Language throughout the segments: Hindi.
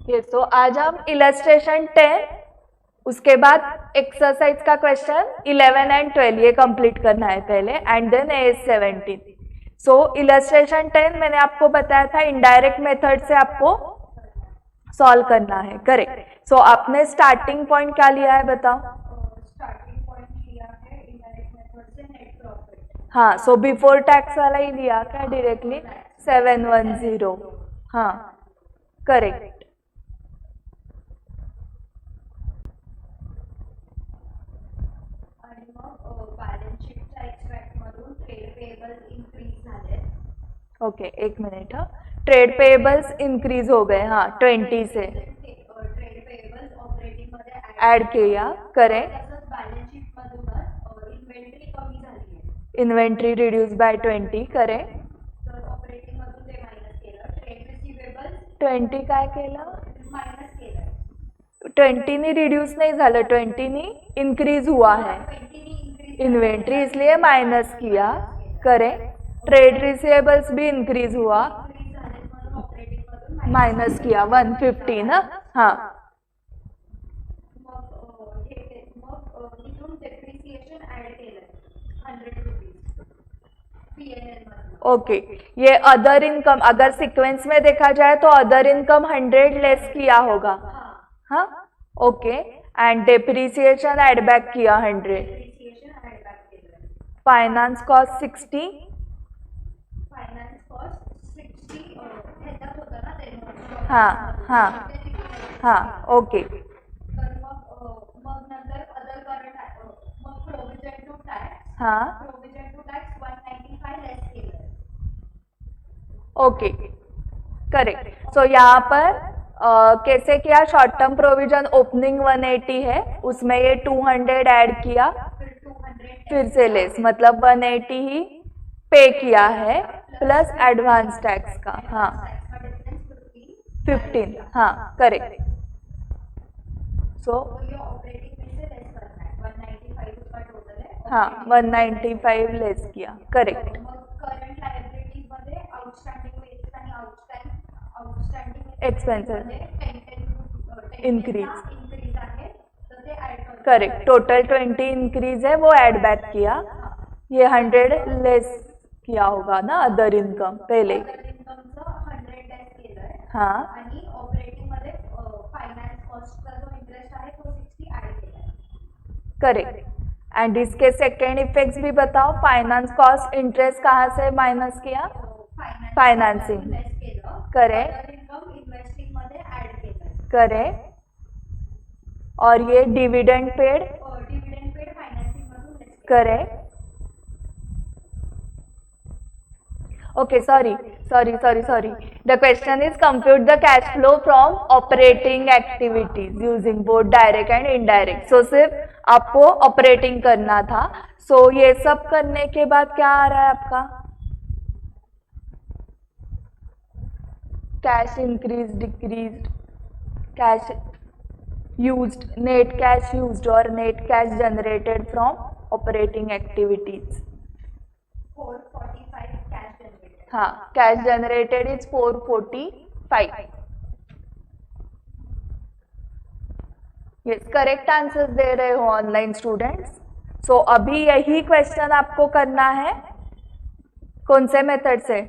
ये तो आज हम इलस्ट्रेशन 10, उसके बाद एक्सरसाइज का क्वेश्चन 11 एंड 12 ये कंप्लीट करना है पहले, and then AS 17। So illustration 10 मैंने आपको बताया था इनडायरेक्ट मेथड से आपको सॉल्व करना है, करेक्ट। सो आपने स्टार्टिंग पॉइंट क्या लिया है बताओ? स्टार्टिंग पॉइंट लिया है इनडायरेक्ट मेथड से नेट प्रॉफिट। हाँ, सो बिफोर टैक्स वाला ही लिया क्या डायरेक्टली? 710। हाँ, करेक्ट। आणि मग बॅलन्स शीटच्या एक्सट्रॅक्ट मधून ट्रेड पेएबल्स इंक्रीज झाले। ओके, एक मिनट। हाँ, ट्रेड पेएबल्स इंक्रीज हो गए, हाँ 20 से ट्रेड पेएबल्स ऑपरेटिंग मध्ये ऐड किया, करेक्ट। तसंच बॅलन्स शीट मधूनच इन्व्हेंटरी कमी झाली आहे, इन्व्हेंटरी रिड्यूस बाय 20, करेक्ट। तर ऑपरेटिंग मधून ते मायनस केलं। ट्रेड रिसिवेबल्स 20 काय केलं? मायनस केलं। 20 नी रिड्यूस नहीं झालं, 20 नी इंक्रीज हुआ है 20 नी इंक्रीज इन्वेंट्री, इसलिए माइनस किया, करेक्ट। ट्रेड रिसीवेबल्स भी इंक्रीज हुआ, झाले म्हणून ऑपरेटिंग मधून माइनस किया 150 ना। हाँ, मग इथून डेप्रिसिएशन ऍड केलं 100 रुपीज पीएनएल मध्ये। ओके। ये अदर इनकम अगर सीक्वेंस में देखा जाए तो अदर इनकम 100 लेस किया होगा, हाँ, okay. And depreciation add back किया 100, डेप्रिसिएशन ऍड बैक केलं। फाइनेंस कॉस्ट 60, फायनान्स कॉस्ट 60 ह्याच्यात होतं ना ते। हाँ हाँ हाँ, ओके। तर मग नंतर अदर करंट मग प्रोविजन टू टॅक्स, हाँ, प्रोविजन टू टॅक्स 195 लेस केलं। Okay, correct. सो यहाँ पर कैसे किया? शॉर्ट टर्म प्रोविजन ओपनिंग 180 है, उसमें ये 200 ऐड किया, फिर 200 फिर से लेस, मतलब 180 ही पे किया है प्लस एडवांस टैक्स का, हाँ टॅक्स का डिफरेंस 15, हाँ करेक्ट। सो तो ये ऑपरेटिंग में से लेस करना है। 195 उसका टोटल है। हाँ 195 लेस किया, करेक्ट। मग करंट लायबिलिटीज मध्ये आउटस्टँडिंग वेजेस आणि आउटस्टँडिंग एक्सपेंसेस इंक्रीज आहे, तर ते ऍड करतो। करेक्ट, टोटल 20 इंक्रीज है वो ऐड बैक किया, ये 100 लेस किया होगा ना अदर इनकम पहले, इन्कमचं 100 लेस केलंय हाँ आणि ऑपरेटिंग मध्ये फायनान्स कॉस्टचा जो इंटरेस्ट आहे तो 60 ऍड केलाय। करेक्ट। एंड इसके सेकेंड इफेक्ट्स भी बताओ। फाइनेंस कॉस्ट इंटरेस्ट कहाँ से माइनस किया? फाइनेंसिंग, लेस केलं, करेक्ट अदर इन्कम इन्व्हेस्टिंग मध्ये ऍड केलंय। करेक्ट। और ये dividend paid, dividend paid financing मधून लेस केलं। Correct. Okay, sorry. The question is compute the cash flow from operating activities using both direct and indirect. So सिर्फ आपको ऑपरेटिंग करना था। So ये सब करने के बाद क्या आ रहा है आपका? Cash increase, decrease, cash used, net cash used और net cash generated from operating activities. 445 cash generated. हाँ, cash generated is 445। Yes, correct answers दे रहे हो ऑनलाइन स्टूडेंट्स। सो अभी यही क्वेश्चन आपको करना है कौन से मेथड से?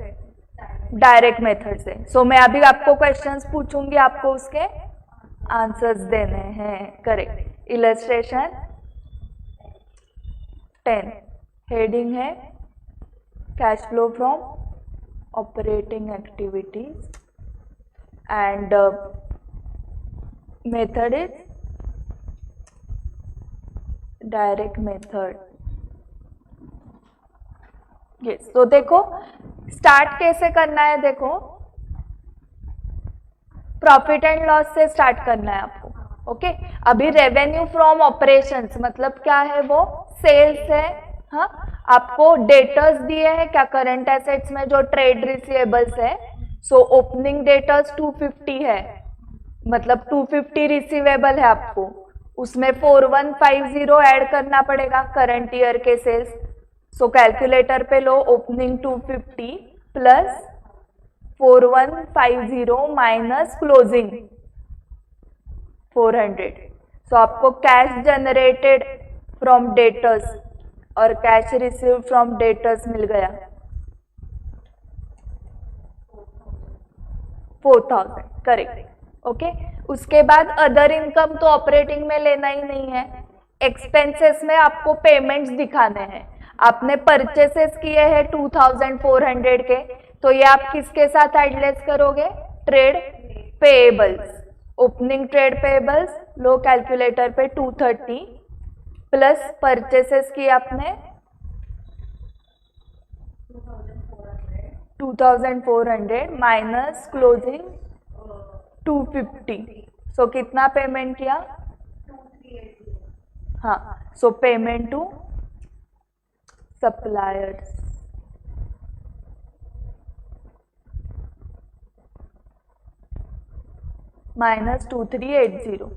डायरेक्ट मेथड से। सो मैं अभी आपको क्वेश्चंस पूछूंगी, आपको उसके आंसर्स देने हैं, करेक्ट। इलस्ट्रेशन 10, हेडिंग है cash flow from operating activities and method is direct method. Yes, तो देखो स्टार्ट कैसे करना है। देखो प्रॉफिट एंड लॉस से स्टार्ट करना है आपको, ओके। अभी रेवेन्यू फ्रॉम ऑपरेशंस मतलब क्या है? वो सेल्स है, हाँ। आपको डेटर्स दिए हैं क्या करंट एसेट्स में? जो ट्रेड रिसीवेबल्स है, सो ओपनिंग डेटर्स 250 है, मतलब 250 रिसीवेबल है आपको, उसमें 4150 ऐड करना पड़ेगा करंट ईयर के सेल्स। सो कैलकुलेटर पे लो, ओपनिंग 250 प्लस 4150 माइनस क्लोजिंग 400. सो आपको कैश जनरेटेड फ्रॉम डेटर्स और कैश रिसीव फ्रॉम डेटर्स मिल गया 4000, करेक्ट. ओके, उसके बाद अदर इनकम तो ऑपरेटिंग में लेना ही नहीं है. एक्सपेंसेस में आपको पेमेंट्स दिखाने हैं. आपने परचेसेस किए हैं 2400 के, तो ये आप किसके साथ एडलेस करोगे? Trade payables. Opening trade payables लो कैलकुलेटर पे 230 प्लस परचेसेस की आपने 2400 माइनस क्लोजिंग 250. सो कितना पेमेंट किया? 2380. हाँ, so payment to suppliers minus 2380.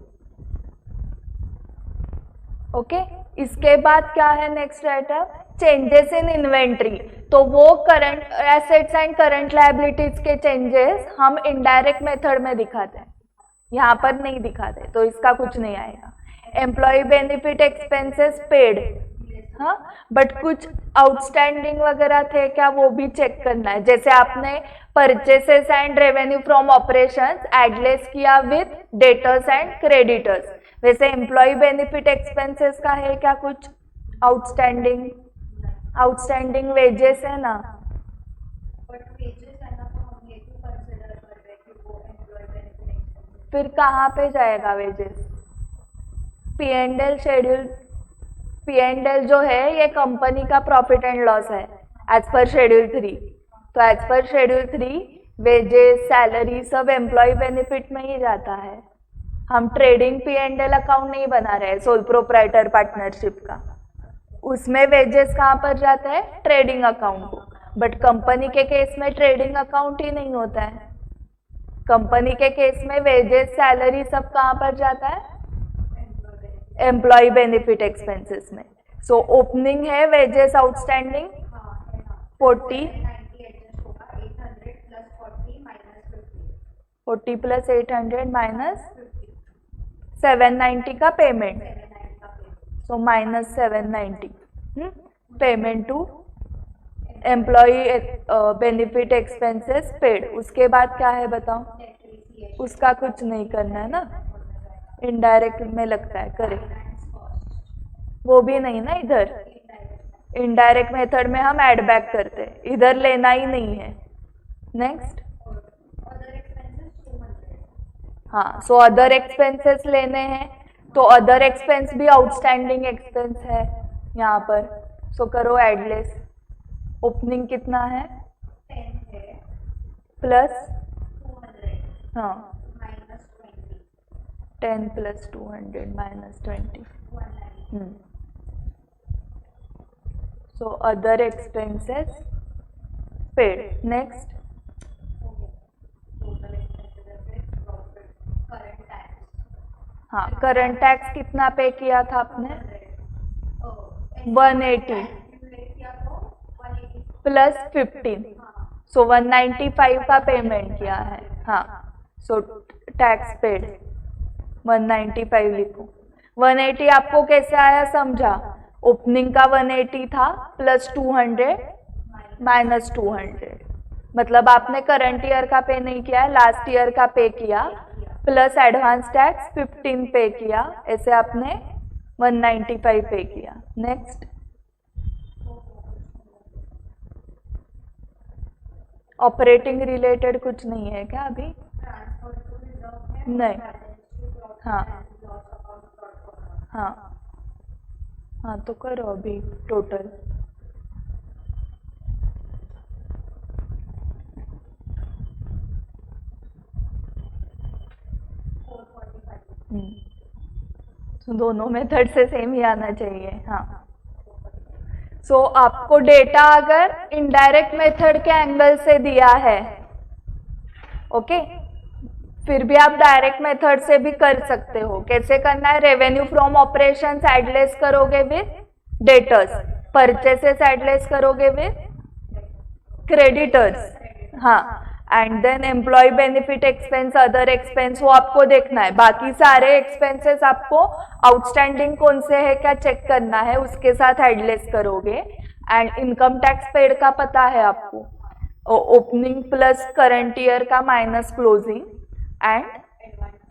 Okay, इसके बाद क्या है next item? Changes in inventory. तो वो current assets and current liabilities के चेंजेस हम इनडायरेक्ट मेथड में दिखाते हैं, यहाँ पर नहीं दिखाते, तो इसका कुछ नहीं आएगा. एम्प्लॉय बेनिफिट एक्सपेंसेस पेड, हाँ, बट कुछ आउटस्टैंडिंग वगैरह थे क्या, वो भी चेक करना है. जैसे आपने purchases and revenue from operations add less किया विथ डेटर्स एंड क्रेडिटर्स, वैसे एम्प्लॉय बेनिफिट एक्सपेंसेस का है क्या कुछ आउटस्टैंडिंग? आउटस्टैंडिंग वेजेस है ना, बट वेजेस है ना, तो हम ये भी कंसीडर कर रहे हैं कि वो एम्प्लॉय बेनिफिट एक्सपेंसेस. फिर कहाँ पे जाएगा वेजेस? P&L schedule. P&L जो है ये कंपनी का प्रॉफिट एंड लॉस है एज पर शेड्यूल 3. तो as per schedule 3 wages salary सब एम्प्लॉय बेनिफिट में ही जाता है. हम ट्रेडिंग P&L अकाउंट नहीं बना रहे सोल प्रोप्राइटर पार्टनरशिप का, उसमें वेजेस कहाँ पर जाता है? ट्रेडिंग अकाउंट को. बट कंपनी के केस में ट्रेडिंग अकाउंट ही नहीं होता है. कंपनी के केस में वेजेस सैलरी सब कहाँ पर जाता है? एम्प्लॉय बेनिफिट एक्सपेंसेस में. सो ओपनिंग है वेजेस आउटस्टैंडिंग 40 40 प्लस 800 माइनस 790 का payment. So minus 790 payment to employee benefit expenses paid. उसके बाद क्या है बताओ? उसका कुछ नहीं करना है ना, इनडायरेक्ट में लगता है, करेक्ट. वो भी नहीं ना, इधर इनडायरेक्ट मेथड में हम ऐड बैक करते हैं, इधर लेना ही नहीं है. नेक्स्ट, हाँ, सो अदर एक्सपेंसेस लेने हैं, तो अदर एक्सपेंस भी आउटस्टैंडिंग एक्सपेंस है यहाँ पर. सो करो एडलेस. ओपनिंग कितना है? 10 है प्लस 200 हाँ minus 20 10 plus 200 minus 20. 190. So other expenses paid. Next, total expenses profit current tax. हाँ, करंट टैक्स कितना पे किया था आपने? 180 प्लस 15. सो 195 का पेमेंट किया है. हाँ, सो टैक्स पेड 195 लिखो. 180 आपको कैसे आया समझा? ओपनिंग का 180 था प्लस 200 माइनस 200, मतलब आपने करंट ईयर का पे नहीं किया है, लास्ट ईयर का पे किया प्लस एडवांस टैक्स 15 पे किया, ऐसे आपने 195 पे किया. नेक्स्ट, ऑपरेटिंग रिलेटेड कुछ नहीं है क्या अभी? नहीं. हाँ हाँ हाँ, तो करो अभी टोटल. तो दोनों मेथड से सेम ही आना चाहिए. हाँ, सो आपको डेटा अगर इनडायरेक्ट मेथड के एंगल से दिया है, ओके, फिर भी आप डायरेक्ट मेथड से भी कर सकते हो. कैसे करना है? रेवेन्यू फ्रॉम ऑपरेशंस एडलेस करोगे विथ डेटर्स, परचेसेस एडलेस करोगे विथ क्रेडिटर्स, हाँ, and then employee benefit expense, other expense, वो आपको देखना है। बाकी सारे एक्सपेंसेस आपको आउटस्टैंडिंग कौन से है क्या चेक करना है, उसके साथ एडलेस करोगे। एंड इनकम टैक्स पेड का पता है आपको, ओपनिंग प्लस करंट ईयर का minus closing, and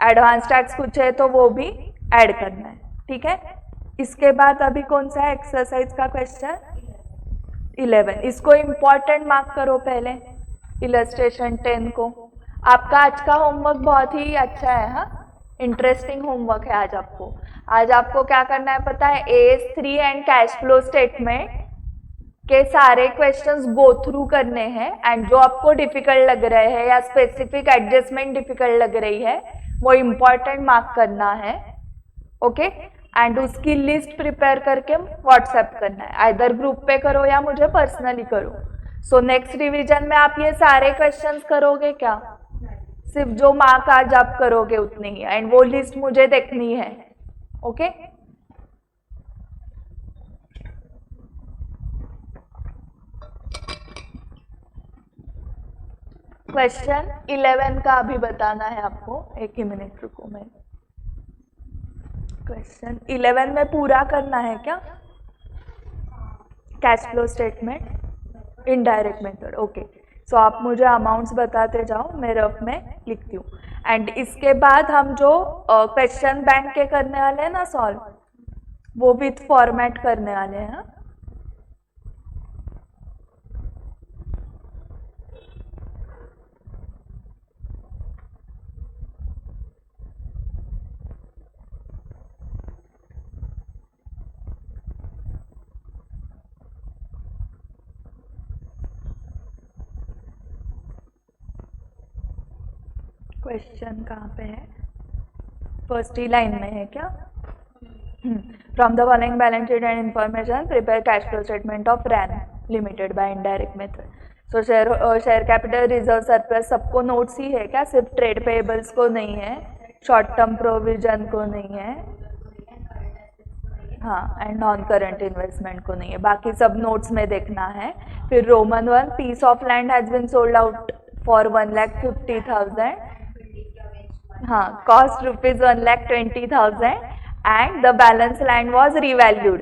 advance tax कुछ है तो वो भी ऐड करना है, ठीक है। इसके बाद अभी कौन सा है एक्सरसाइज का क्वेश्चन 11, इसको इम्पॉर्टेंट मार्क करो पहले, इलस्ट्रेशन 10 को। आपका आज का होमवर्क बहुत ही अच्छा है, हाँ, इंटरेस्टिंग होमवर्क है आज आपको। आज आपको क्या करना है पता है, AS3 and cash flow statement के सारे क्वेश्चंस गो थ्रू करने हैं, एंड जो आपको डिफिकल्ट लग रहे हैं या स्पेसिफिक एडजस्टमेंट डिफिकल्ट लग रही है वो इम्पॉर्टेंट मार्क करना है, ओके। एंड उसकी लिस्ट प्रिपेयर करके व्हाट्सएप करना है, आइदर ग्रुप पे करो या मुझे पर्सनली करो। सो नेक्स्ट रिवीजन में आप ये सारे क्वेश्चंस करोगे क्या, सिर्फ जो मार्क आज आप करोगे उतने ही, एंड वो लिस्ट मुझे देखनी है, ओके। क्वेश्चन 11 का अभी बताना है आपको, एक ही मिनट रुको, मैं क्वेश्चन 11 में पूरा करना है क्या, cash flow statement indirect method, okay. So आप मुझे अमाउंट्स बताते जाओ, मैं रफ में लिखती हूँ। एंड इसके बाद हम जो क्वेश्चन बैंक के करने वाले हैं ना सॉल्व, वो विथ फॉर्मेट करने वाले हैं। क्वेश्चन कहाँ पे है, फर्स्ट ही लाइन में है क्या, from the following balance sheet and information prepare cash flow statement of Ran Limited by indirect method. So share capital reserve surplus सबको नोट्स ही है क्या, सिर्फ ट्रेड पेएबल्स को नहीं है, शॉर्ट टर्म प्रोविजन को नहीं है, हाँ, एंड नॉन करंट इन्वेस्टमेंट को नहीं है, बाकी सब नोट्स में देखना है। फिर Roman 1, piece of land has been sold out for 1,50,000, हाँ, cost rupees 1,20,000 and the balance land was revalued.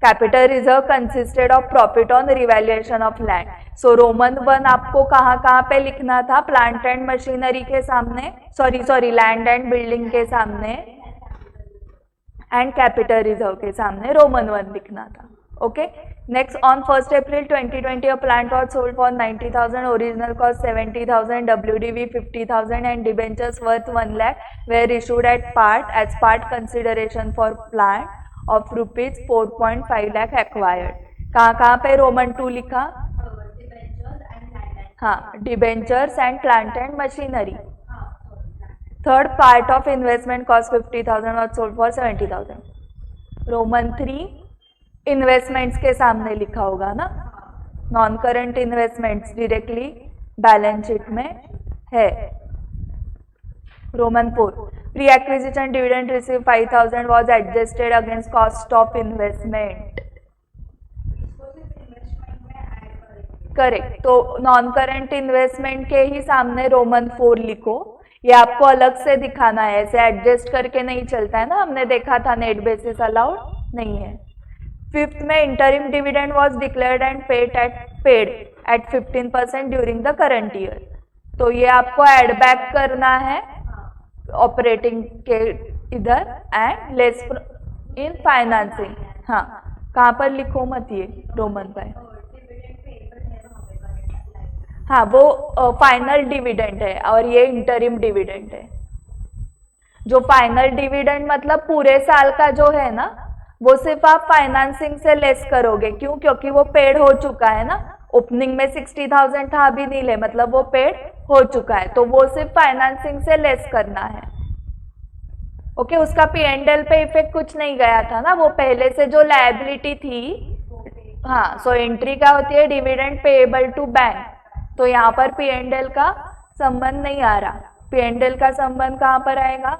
Capital reserve consisted of profit on revaluation of land. So Roman 1 आपको कहाँ पे लिखना था, प्लांट एंड मशीनरी के सामने, सॉरी लैंड एंड बिल्डिंग के सामने, एंड कैपिटल रिजर्व के सामने रोमन 1 लिखना था, okay. Next, on 1 April 2020 a plant was sold for 90,000, original cost 70,000, WDV 50,000 and debentures worth 1 lakh were issued at part as part consideration for plant of rupees 4.5 lakh acquired. कहाँ पे रोमन 2 लिखा, हाँ, debentures and plant and machinery. Third, part of investment cost 50,000 was sold for 70,000. Roman 3 investments के सामने लिखा होगा ना, non current investments directly balance sheet में है। Roman 4, pre acquisition dividend receive 5,000 was adjusted against cost of investment, correct. तो नॉन करंट इन्वेस्टमेंट के ही सामने रोमन 4 लिखो, ये आपको अलग से दिखाना है, ऐसे एडजस्ट करके नहीं चलता है ना, हमने देखा था नेट बेसिस अलाउड नहीं है। फिफ्थ में interim dividend was declared and paid at 15% during the current year, तो ये आपको एड बैक करना है ऑपरेटिंग के इधर एंड लेस इन फाइनेंसिंग, हाँ, कहाँ पर लिखो मत ये रोमन पे, हाँ, वो फाइनल डिविडेंड है और ये इंटरिम डिविडेंड है। जो फाइनल डिविडेंड मतलब पूरे साल का जो है ना, वो सिर्फ आप फाइनेंसिंग से लेस करोगे, क्यों, क्योंकि वो पेड हो चुका है ना, ओपनिंग में 60,000 था, अभी नहीं ले, मतलब वो पेड हो चुका है, तो वो सिर्फ फाइनेंसिंग से लेस करना है, ओके। उसका P&L पे इफेक्ट कुछ नहीं गया था ना, वो पहले से जो लायबिलिटी थी, हाँ। सो एंट्री क्या होती है, डिविडेंड पेएबल टू बैंक, तो यहाँ पर P&L का संबंध नहीं आ रहा, P&L का संबंध कहाँ पर आएगा,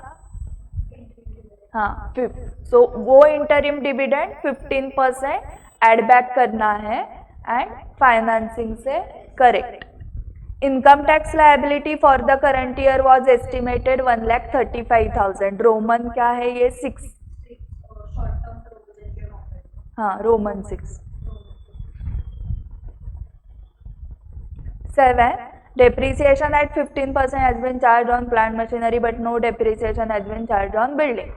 हाँ, 5। सो वो इंटरिम डिविडेंड 15% एड बैक करना है एंड फाइनेंसिंग से, correct. Income tax liability for the current year was estimated 1,35,000. Roman क्या है ये 6. शॉर्ट टर्म प्रोविजन के ऑपरेशन. हाँ Roman 6. 7. Depreciation at 15% has been charged on plant machinery but no depreciation has been charged on building.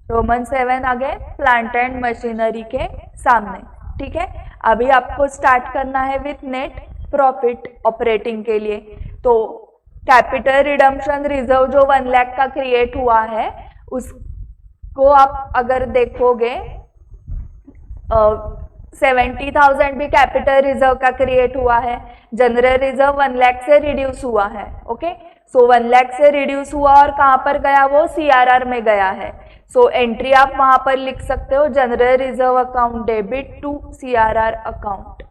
Roman 7 आगे प्लांट एंड मशीनरी के सामने. ठीक है, अभी आपको स्टार्ट करना है विथ नेट प्रॉफिट ऑपरेटिंग के लिए. तो कैपिटल रिडम्पशन रिजर्व जो 1 लाख का क्रिएट हुआ है उसको आप अगर देखोगे 70,000 भी कैपिटल रिजर्व का क्रिएट हुआ है. जनरल रिजर्व 1 लाख से रिड्यूस हुआ है. ओके, सो 1 लाख से रिड्यूस हुआ और कहाँ पर गया वो CRR में गया है. सो एंट्री आप वहां पर लिख सकते हो general reserve account debit to CRR account.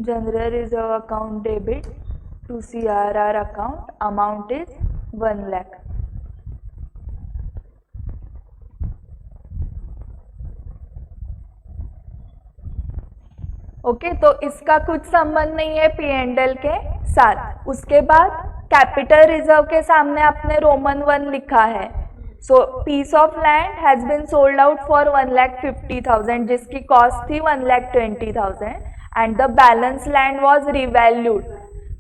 General reserve account debit to CRR account. Amount is 1 lakh. Okay, तो इसका कुछ संबंध नहीं है P&L के साथ. उसके बाद कैपिटल रिजर्व के सामने आपने रोमन 1 लिखा है. So piece of land has been sold out for 1,50,000 जिसकी कॉस्ट थी 1,20,000 and the balance land was revalued.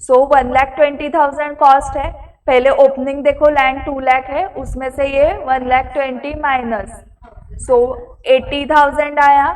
So 1,20,000 cost है. पहले ओपनिंग देखो लैंड 2 लाख है, उसमें से ये 1,20,000 माइनस, सो 80,000 आया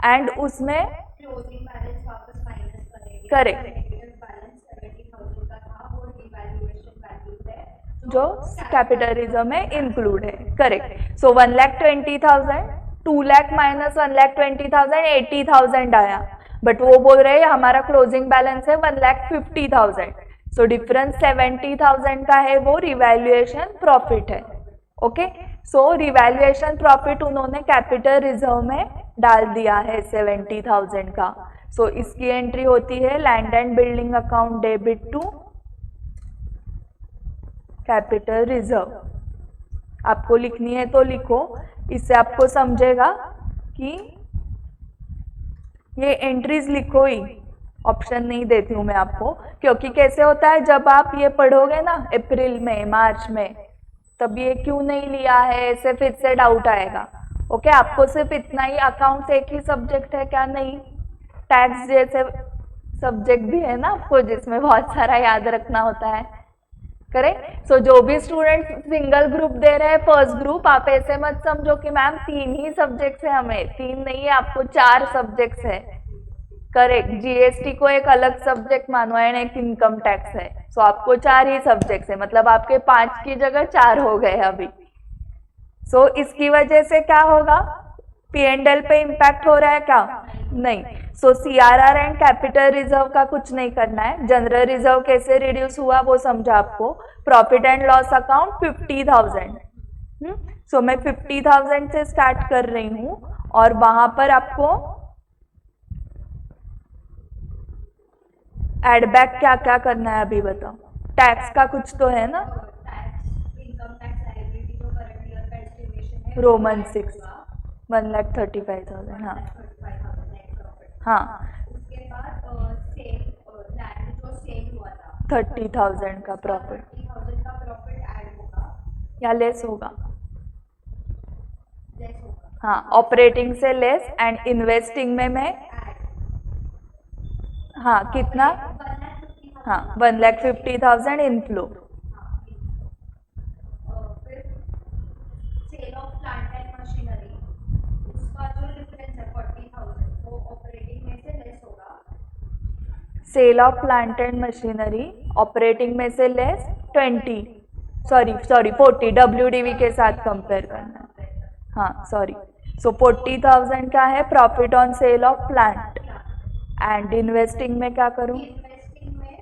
एंड उसमें क्लोजिंग बैलेंस वापस माइनस करेंगे. करेक्ट. नेगेटिव बैलेंस 70,000 का था वो रिवैल्यूएशन वैल्यू है जो कैपिटल रिजर्व में इंक्लूड है. करेक्ट. सो 1,20,000, 2 लाख माइनस 1,20,000, 80,000 आया. बट वो बोल रहे हैं हमारा क्लोजिंग बैलेंस है 1,50,000. सो डिफरेंस 70,000 का है, वो रिवैल्यूएशन प्रॉफिट है. ओके, सो रिवैल्यूएशन प्रॉफिट उन्होंने कैपिटल रिजर्व में डाल दिया है 70,000 का. सो इसकी एंट्री होती है land and building account debit to capital reserve. आपको लिखनी है तो लिखो, इससे आपको समझेगा कि ये एंट्रीज लिखो ही, ऑप्शन नहीं देती हूँ मैं आपको. क्योंकि कैसे होता है जब आप ये पढ़ोगे ना अप्रैल में मार्च में, तब ये क्यों नहीं लिया है ऐसे फिर से डाउट आएगा. ओके, आपको सिर्फ इतना ही अकाउंट्स एक ही सब्जेक्ट है क्या? नहीं, टैक्स जैसे सब्जेक्ट भी है ना आपको जिसमें बहुत सारा याद रखना होता है. करेक्ट. सो जो भी स्टूडेंट सिंगल ग्रुप दे रहे हैं फर्स्ट ग्रुप, आप ऐसे मत समझो कि मैम 3 ही सब्जेक्ट्स है, हमें 3 नहीं है, आपको 4 सब्जेक्ट्स है. करेक्ट. GST को एक अलग सब्जेक्ट मानो एंड एक इनकम टैक्स है. सो आपको 4 ही सब्जेक्ट्स है, मतलब आपके 5 की जगह 4 हो गए अभी. सो इसकी वजह से क्या होगा, P&L पे इम्पैक्ट हो रहा है क्या? नहीं. सो CRR एंड कैपिटल रिजर्व का कुछ नहीं करना है. जनरल रिजर्व कैसे रिड्यूस हुआ वो समझा आपको. Profit and loss account 50,000. सो मैं 50,000 से स्टार्ट कर रही हूँ और वहां पर आपको एड बैक क्या क्या करना है अभी बताओ. टैक्स का कुछ तो है ना, इनकम टैक्स लायबिलिटी जो करंट ईयर का एस्टिमेशन है रोमन 6 1,35,000. हाँ 35,000 नेट प्रॉफिट. हाँ, उसके बाद सेल लैंड जो सेल हुआ था 30,000 का प्रॉफिट 30,000 का प्रॉफिट ऐड होगा या लेस होगा. लेस होगा. हाँ, ऑपरेटिंग से लेस एंड इन्वेस्टिंग में मैं ऐड हाँ कितना, 1,50,000. हाँ 1,50,000 इनफ्लो. फिर sale of plant and machinery, उसका जो डिफरेंस है 40,000 वो ऑपरेटिंग में से लेस होगा. Sale of plant and machinery operating में से लेस 40 WDV के साथ कंपेयर करना है. हाँ सॉरी. सो 40,000 का है profit on sale of plant and investing में क्या करूँ, इन्वेस्टिंग में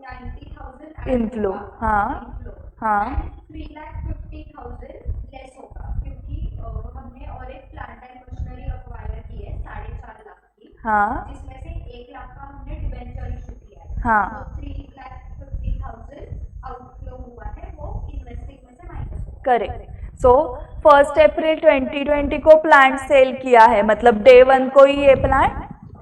90,000 इनफ्लो. हाँ हाँ 3,50,000 लेस होगा क्योंकि हमने और एक प्लांट एंड मशीनरी एक्वायर की है 4.5 लाख की, हाँ जिसमें से 1 लाख का हमने डिबेंचर इशू किया है. हाँ. तो 3,50,000 आउटफ्लो हुआ है वो इन्वेस्टिंग करेक्ट। सो 1 अप्रैल 2020 को प्लांट सेल किया है, मतलब डे 1 को ही ये प्लांट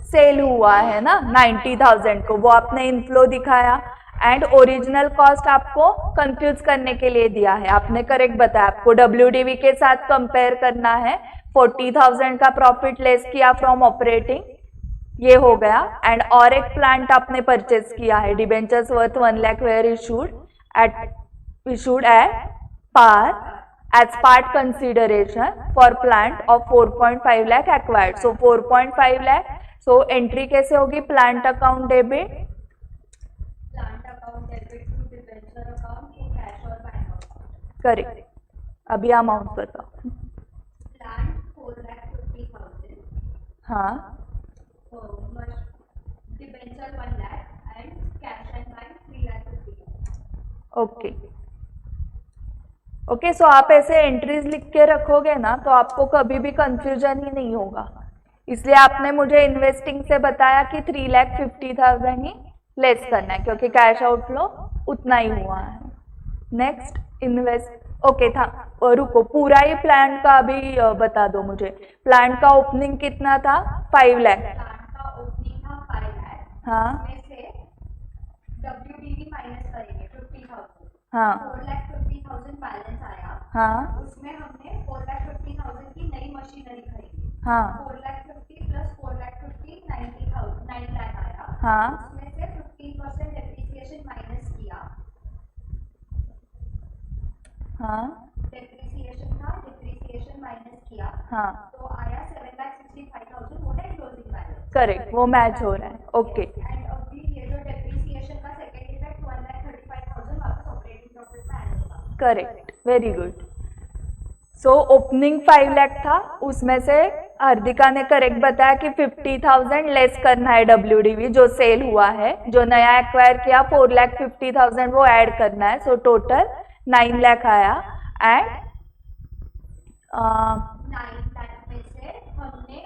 सेल हुआ है ना 90,000 को, वो आपने इनफ्लो दिखाया। एंड ओरिजिनल कॉस्ट आपको कंफ्यूज करने के लिए दिया है, आपने करेक्ट बताया, आपको WDV के साथ कंपेयर करना है। 40,000 का प्रॉफिट लेस किया फ्रॉम ऑपरेटिंग, ये हो गया। एंड और एक प्लांट आपने परचेज किया है, debentures worth 1 lakh were issued at par as part consideration for plant of 4.5 lakh acquired. So 4.5 lakh, so entry कैसे होगी? Plant account debit, plant account debit to debenture account to cash और बैंक अकाउंट। करेक्ट। अभी अमाउंट बताओ। प्लांट 4,50,000, हाँ, debenture 1 lakh and cash and bank 3,50,000। Okay okay. So आप ऐसे एंट्रीज लिख के रखोगे ना तो आपको कभी भी कंफ्यूजन ही नहीं होगा, इसलिए आपने मुझे इन्वेस्टिंग से बताया कि 3,50,000 ही लेस करना है, क्योंकि कैश आउटफ्लो उतना ही हुआ है। नेक्स्ट इन्वेस्ट, ओके था। रुको, पूरा ही प्लांट का अभी बता दो मुझे। प्लांट का ओपनिंग कितना था? 5 लाख। प्लांट का ओपनिंग था 5 लाख, हाँ उसमें से WDV माइनस करेंगे 50,000, हाँ 4,50,000 बैलेंस आया। हाँ उसमें हमने 4,50,000 की नई मशीनरी खरीदी। हाँ 4,50,000 प्लस 4,50,000 90,000 9 लाख आया। हाँ उसमें से 15% डेप्रिसिएशन माइनस किया। हाँ डेप्रिसिएशन था, डेप्रिसिएशन माइनस किया हाँ तो आया 7,65,000, वो है क्लोजिंग बैलेंस। करेक्ट, वो मैच हो रहा है। ओके एंड अभी ये जो डेप्रिसिएशन का सेकंड इफेक्ट 1,35,000 वापस ऑपरेटिंग प्रॉफिट में ऐड होगा। Correct, very good. So opening 5 lakh था, उसमें से हार्दिका ने करेक्ट बताया कि 50,000 लेस करना है WDV जो सेल हुआ है, जो नया एक्वायर किया 4,50,000 वो ऐड करना है। सो टोटल 9 लाख आया। एंड 9 लाख में से हमने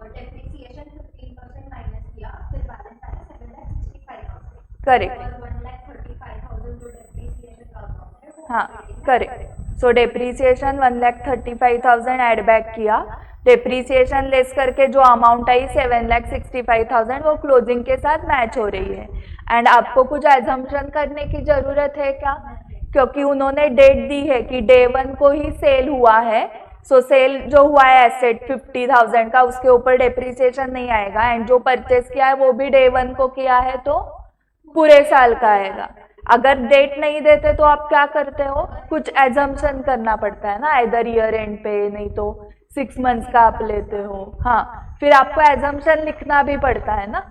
डेप्रिसिएशन 15% माइनस किया, फिर बैलेंस आया 7,65,000। करेक्ट, और 1,35,000 जो डेप्रिसिएशन का अमाउंट है वो हाँ करेक्ट। सो डेप्रीसिएशन 1,35,000 ऐड बैक किया, डेप्रीसिएशन लेस करके जो अमाउंट आई 7,65,000 वो क्लोजिंग के साथ मैच हो रही है। एंड आपको कुछ एजम्पशन करने की जरूरत है क्या? क्योंकि उन्होंने डेट दी है कि डे 1 को ही सेल हुआ है। सो सेल जो हुआ है एसेट 50,000 का, उसके ऊपर डेप्रीसिएशन नहीं आएगा। एंड जो परचेस किया है वो भी डे 1 को किया है तो पूरे साल का आएगा। अगर डेट नहीं देते तो आप क्या करते हो? कुछ एजम्पशन करना पड़ता है ना, इधर ईयर एंड पे, नहीं तो 6 मंथ्स का आप लेते हो। हाँ, फिर आपको एजम्पशन लिखना भी पड़ता है ना।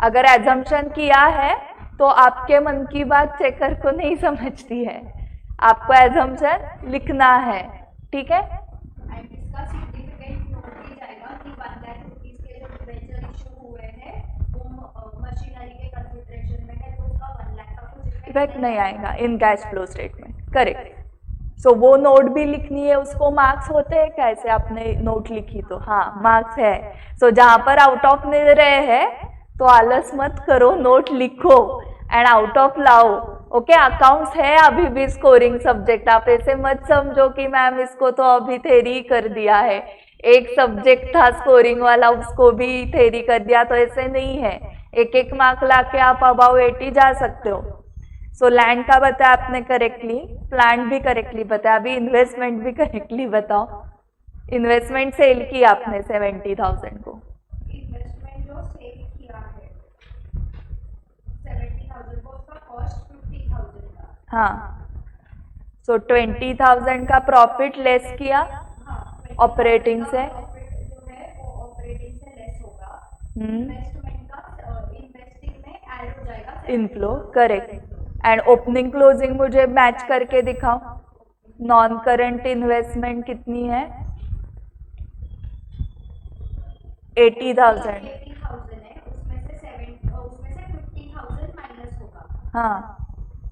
अगर एजम्पशन किया है तो आपके मन की बात चेकर को नहीं समझती है, आपको एजम्पशन लिखना है, ठीक है। एंड इसका सिग्निफिकेंट नोट भी जाएगा कि 1 लाख रुपीस के जो डिबेंचर इशू हुए हैं वो मशीनरी के कंसीडरेशन में है, तो उसका 1 लाख का कुछ इफेक्ट नहीं आएगा in cash flow statement. Correct. So वो नोट भी लिखनी है, उसको मार्क्स होते हैं कैसे? आपने नोट लिखी तो हाँ मार्क्स है। सो जहां पर आउट ऑफ मिल रहे हैं तो आलस मत करो, नोट लिखो एंड आउट ऑफ लाओ। ओके, अकाउंट्स है अभी भी स्कोरिंग सब्जेक्ट, आप ऐसे मत समझो कि मैम इसको तो अभी थेरी ही कर दिया है, एक सब्जेक्ट था स्कोरिंग वाला उसको भी थेरी कर दिया, तो ऐसे नहीं है। एक एक मार्क लाके आप अबाउ 80 जा सकते हो। सो लैंड का बताया आपने करेक्टली, प्लांट भी करेक्टली बताया, अभी इन्वेस्टमेंट भी करेक्टली बताओ। इन्वेस्टमेंट सेल की आपने 70,000 को, इन्वेस्टमेंट जो सेल किया है 70,000 को, उसका कॉस्ट 50,000 का। हाँ। सो 20,000 का प्रॉफिट लेस किया ऑपरेटिंग से, प्रॉफिट जो है वो ऑपरेटिंग से लेस होगा। इन्वेस्टमेंट का इन्वेस्टिंग में ऐड हो जाएगा inflow, correct. And opening closing मुझे मैच करके दिखाओ। नॉन करंट इन्वेस्टमेंट कितनी है? 80,000। 80,000 है, उसमें से 50,000 माइनस होगा। हाँ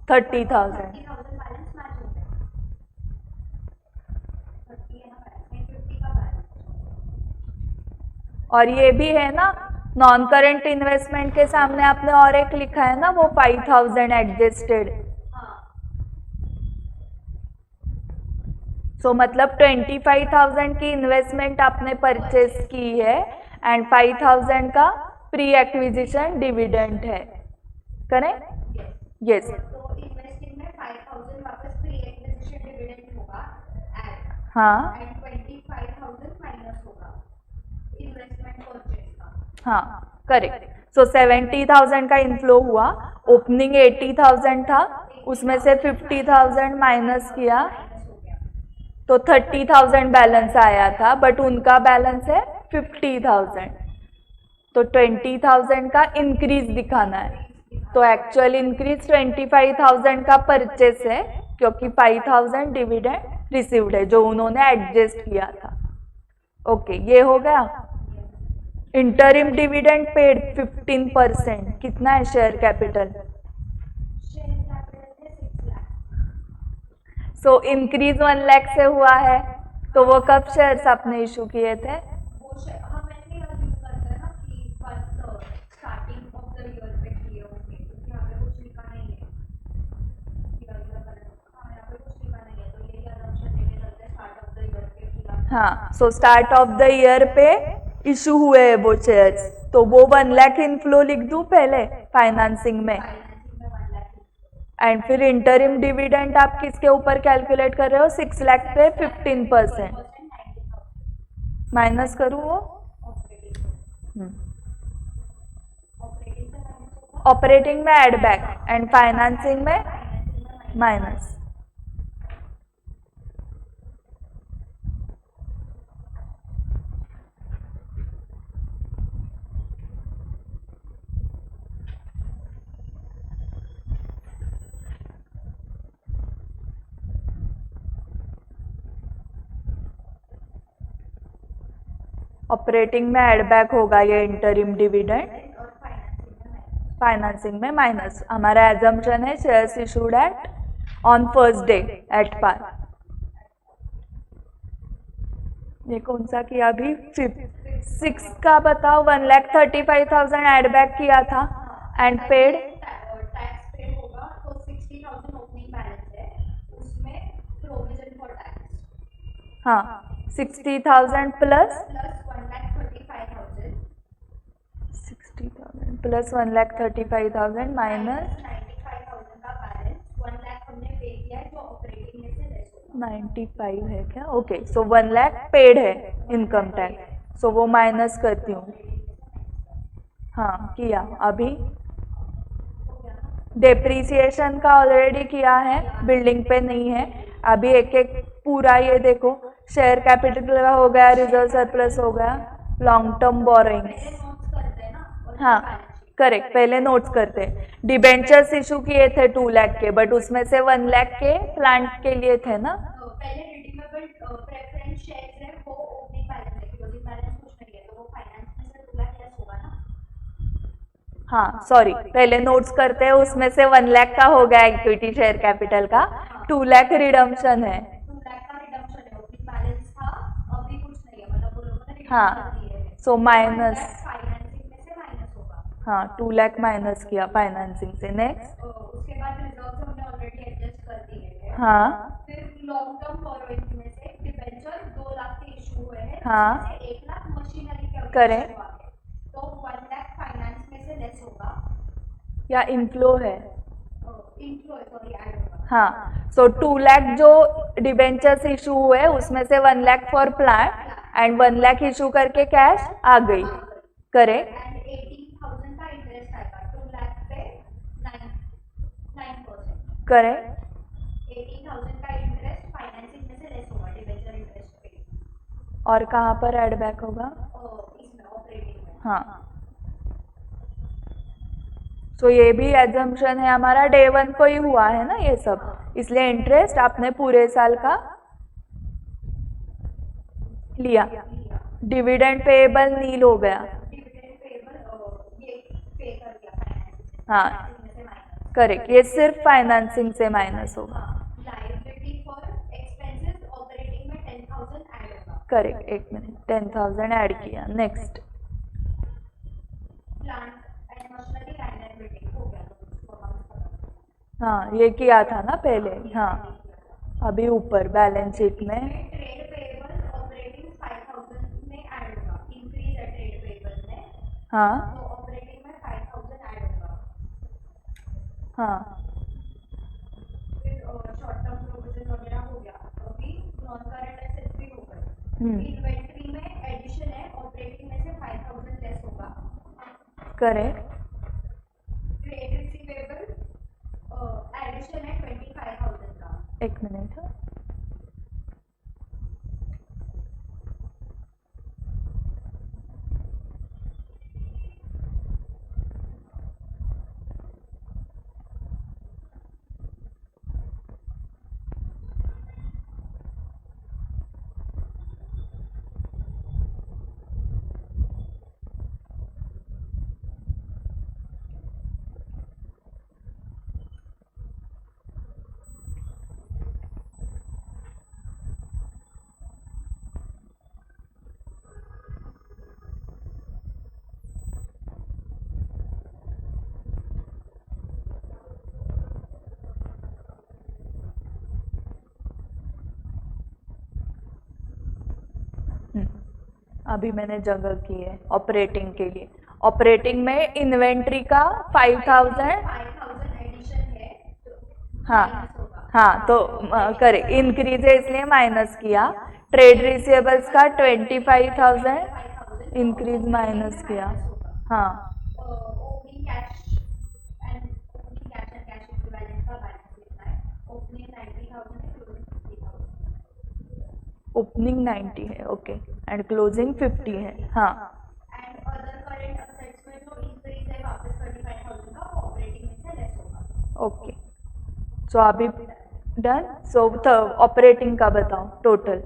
30,000। 30,000 बैलेंस मैच हो गया। 30 है ना बैलेंस, 50 का बैलेंस। और ये भी है ना, नॉन करंट इन्वेस्टमेंट के सामने आपने और एक लिखा है ना, वो 5,000 एडजस्टेड। सो मतलब 25,000 की इन्वेस्टमेंट आपने परचेस की है एंड 5,000 का प्री एक्विजिशन डिविडेंड है, करेक्ट? यस। तो इन्वेस्टिंग में 5,000 वापस प्री एक्विजिशन डिविडेंड होगा हाँ एंड 25,000 माइनस होगा इन्वेस्टमेंट परचेस का। हाँ करेक्ट। सो 70,000 का इनफ्लो हुआ, ओपनिंग 80,000 था, उसमें से 50,000 माइनस किया माइनस हो गया तो 30,000 बैलेंस आया था, बट उनका बैलेंस है 50,000, तो 20,000 का इंक्रीज दिखाना है। तो एक्चुअल इंक्रीज 25,000 का परचेस है क्योंकि 5,000 डिविडेंड रिसीव्ड है जो उन्होंने एडजस्ट किया था। ओके ये हो गया। इंटरिम डिविडेंड पेड 15%, कितना है शेयर कैपिटल? शेयर कैपिटल है 6 लाख। सो इंक्रीज 1 लाख से हुआ है, तो वो कब शेयर्स आपने इशू किए थे? वो शेयर हम ऐसे अज्यूम करते हैं ना कि first starting of the year पे किए होंगे, क्योंकि यहाँ पे कुछ लिखा नहीं है हाँ यहाँ पे कुछ लिखा नहीं है, तो यही assumption लेके चलते हैं स्टार्ट ऑफ द ईयर पे किया। हाँ, so start of the year पे इशू हुए हैं वो शेयर्स, तो वो 1 लाख इनफ्लो लिख दूं पहले फाइनेंसिंग में, फाइनेंसिंग में 1 लाख एंड फिर इंटरिम डिविडेंड आप किसके ऊपर कैलकुलेट कर रहे हो? 6 लाख पे 15% माइनस करूँ वो? ऑपरेटिंग में एड बैक एंड फाइनेंसिंग में माइनस। ऑपरेटिंग में एड बैक होगा ये इंटरिम डिविडेंड, और फाइनेंसिंग में फाइनेंसिंग में माइनस। हमारा एजम्पशन है shares issued at on first day at par. ये कौन सा किया अभी? 6 का बताओ। 1,35,000 एड बैक किया था एंड पेड टैक्स पे होगा, तो 60,000 ओपनिंग बैलेंस है, उसमें प्रोविजन फॉर टैक्स हाँ 60,000 प्लस प्लस 1,35,000 60,000 प्लस 1,35,000 माइनस 95,000 का बैलेंस 1 लाख हमने पे किया है जो ऑपरेटिंग में से लेस होगा। 95 है क्या? ओके, सो 1 लाख पेड है इनकम टैक्स, सो वो माइनस करती हूँ। हाँ किया। अभी डेप्रीसिएशन का ऑलरेडी किया है, बिल्डिंग पे नहीं है। अभी एक एक पूरा ये देखो, शेयर कैपिटल का हो गया, रिजर्व सरप्लस हो गया, लॉन्ग टर्म बोरोइंग्स। नोट्स करते हैं ना और हाँ करेक्ट, पहले नोट्स करते हैं। डिबेंचर्स इशू किए थे 2 लाख के, बट उसमें से 1 लाख के प्लांट के लिए थे ना। पहले रिडीमेबल प्रेफरेंस शेयर्स है वो ओपनिंग बैलेंस है, क्लोजिंग बैलेंस कुछ नहीं है, तो वो फाइनेंस में से 2 लाख लेस होगा ना। हाँ सॉरी, पहले नोट्स करते हैं, उसमें से 1 लाख का हो गया इक्विटी शेयर कैपिटल का, 2 लाख रिडम्पशन है। 2 लाख का रिडम्पशन है, ओपनिंग बैलेंस था, अभी कुछ नहीं है, मतलब वो लोगों ने हाँ रिडम्पशन दिए हैं, सो माइनस, फाइनेंसिंग में से माइनस होगा। हाँ 2 लाख माइनस किया फाइनेंसिंग से। नेक्स्ट उसके बाद रिजर्व्स हमने ऑलरेडी एडजस्ट कर दिए हैं। हाँ फिर लॉन्ग टर्म बोरोइंग्स में से डिबेंचर 2 लाख के इशू हुए हैं, हाँ। जिसमें से 1 लाख मशीनरी के Correct. हुआ है, तो 1 लाख फाइनेंस में से लेस होगा, या इनफ्लो है? इनफ्लो सॉरी ऐड होगा। हाँ सो 2 लाख जो डिबेंचर्स इशू हुए उसमें से 1 lakh for plant and 1 lakh issue करके कैश आ गई, करेक्ट? एंड 18,000 का इंटरेस्ट आएगा 2 लाख पे 9%। करेक्ट। 18,000 का इंटरेस्ट फाइनेंसिंग में से लेस होगा डिबेंचर इंटरेस्ट पे, और कहाँ पर एड बैक होगा? इसमें ऑपरेटिंग में। हाँ सो ये भी एजम्पशन है हमारा, डे 1 को ही हुआ है ना ये सब, इसलिए इंटरेस्ट आपने पूरे साल का लिया। डिविडेंड पेएबल नील हो गया। डिविडेंड पेएबल ये पे कर दिया फाइनेंसिंग हाँ में से माइनस। करेक्ट, ये सिर्फ फाइनेंसिंग से माइनस होगा। लायबिलिटी फॉर एक्सपेंसेस ऑपरेटिंग में 10,000 ऐड होगा। करेक्ट, 1 मिनट, 10,000 ऐड किया। Next plant and machinery land and building हो गया, तो उसको हम हाँ ये किया था ना पहले। हाँ अभी ऊपर बैलेंस शीट में ट्रेड पेबल्स ऑपरेटिंग 5000 में ऐड होगा, इंक्रीज है ट्रेड पेबल्स में, हाँ तो ऑपरेटिंग में 5000 ऐड होगा। हाँ फिर शॉर्ट टर्म प्रोविजन वगैरह हो गया, अभी नॉन करंट एसेट्स भी हो गए। इन्वेंट्री में एडिशन है, ऑपरेटिंग में से 5000 लेस होगा। करेक्ट। ट्रेड रिसीवेबल एडिशन है 25000 का। एक मिनट। अभी मैंने जगह की है ऑपरेटिंग के लिए। ऑपरेटिंग में इन्वेंट्री का 5000 एडिशन है तो हाँ माइनस होगा। हाँ तो करेक्ट, इंक्रीज है इसलिए माइनस किया। ट्रेड रिसीवेबल्स का 25000 इंक्रीज माइनस किया। हाँ opening cash and cash equivalent का बैलेंस लिखना है। ओपनिंग 90000 है, क्लोजिंग 50000। ओपनिंग 90 है, ओके, एंड क्लोजिंग 50 है। हाँ एंड अदर करंट असेट्स में जो इंक्रीज है वापस 35000 का, वो ऑपरेटिंग में से लेस होगा। ओके, सो अभी डन। सो ऑपरेटिंग का बताओ टोटल।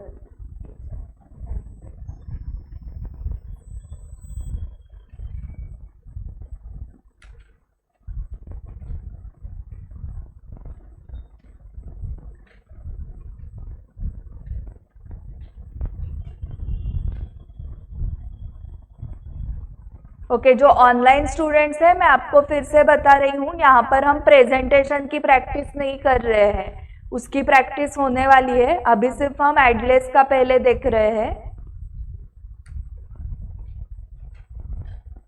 ओके, जो ऑनलाइन स्टूडेंट्स हैं मैं आपको फिर से बता रही हूँ, यहाँ पर हम प्रेजेंटेशन की प्रैक्टिस नहीं कर रहे हैं, उसकी प्रैक्टिस होने वाली है। अभी सिर्फ हम एडलेस का पहले देख रहे हैं।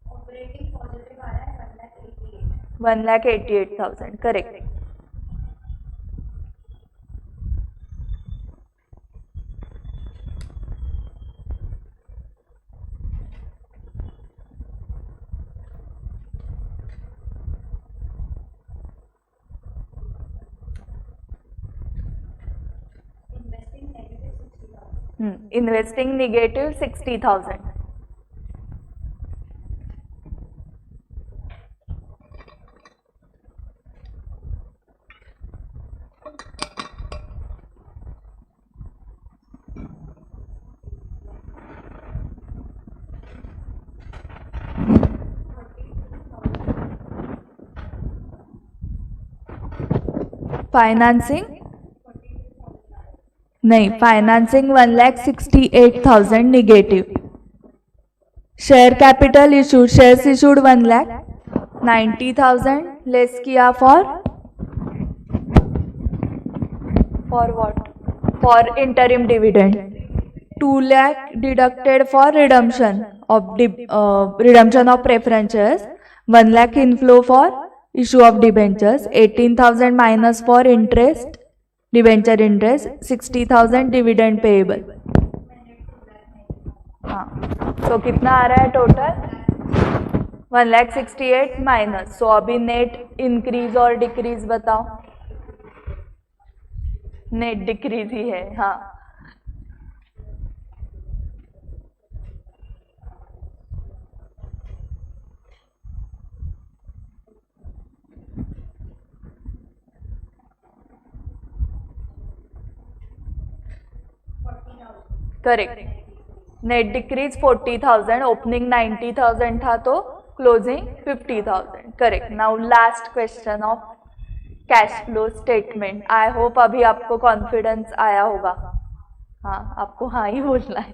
ऑपरेटिंग पॉजिटिव आ रहा है 1,88,000, करेक्ट। Investing negative 60,000। फाइनेंसिंग नहीं, financing 1,68,000 negative. Share capital issued, shares issued 1,90,000 less किया for what? For interim dividend. 2 lakh deducted for redemption of preferences. 1 lakh inflow for issue of debentures. 18,000 minus for interest, debenture interest. 60,000 dividend payable. हाँ, तो कितना आ रहा है टोटल? 1,68,000 माइनस। सो अभी नेट इंक्रीज और डिक्रीज बताओ। नेट डिक्रीज ही है। हाँ, करेक्ट। नेट डिक्रीज 40,000, ओपनिंग 90,000 था तो closing 50,000, correct. Now last question of cash flow statement. I hope अभी आपको कॉन्फिडेंस आया होगा। हाँ, आपको हाँ ही बोलना है।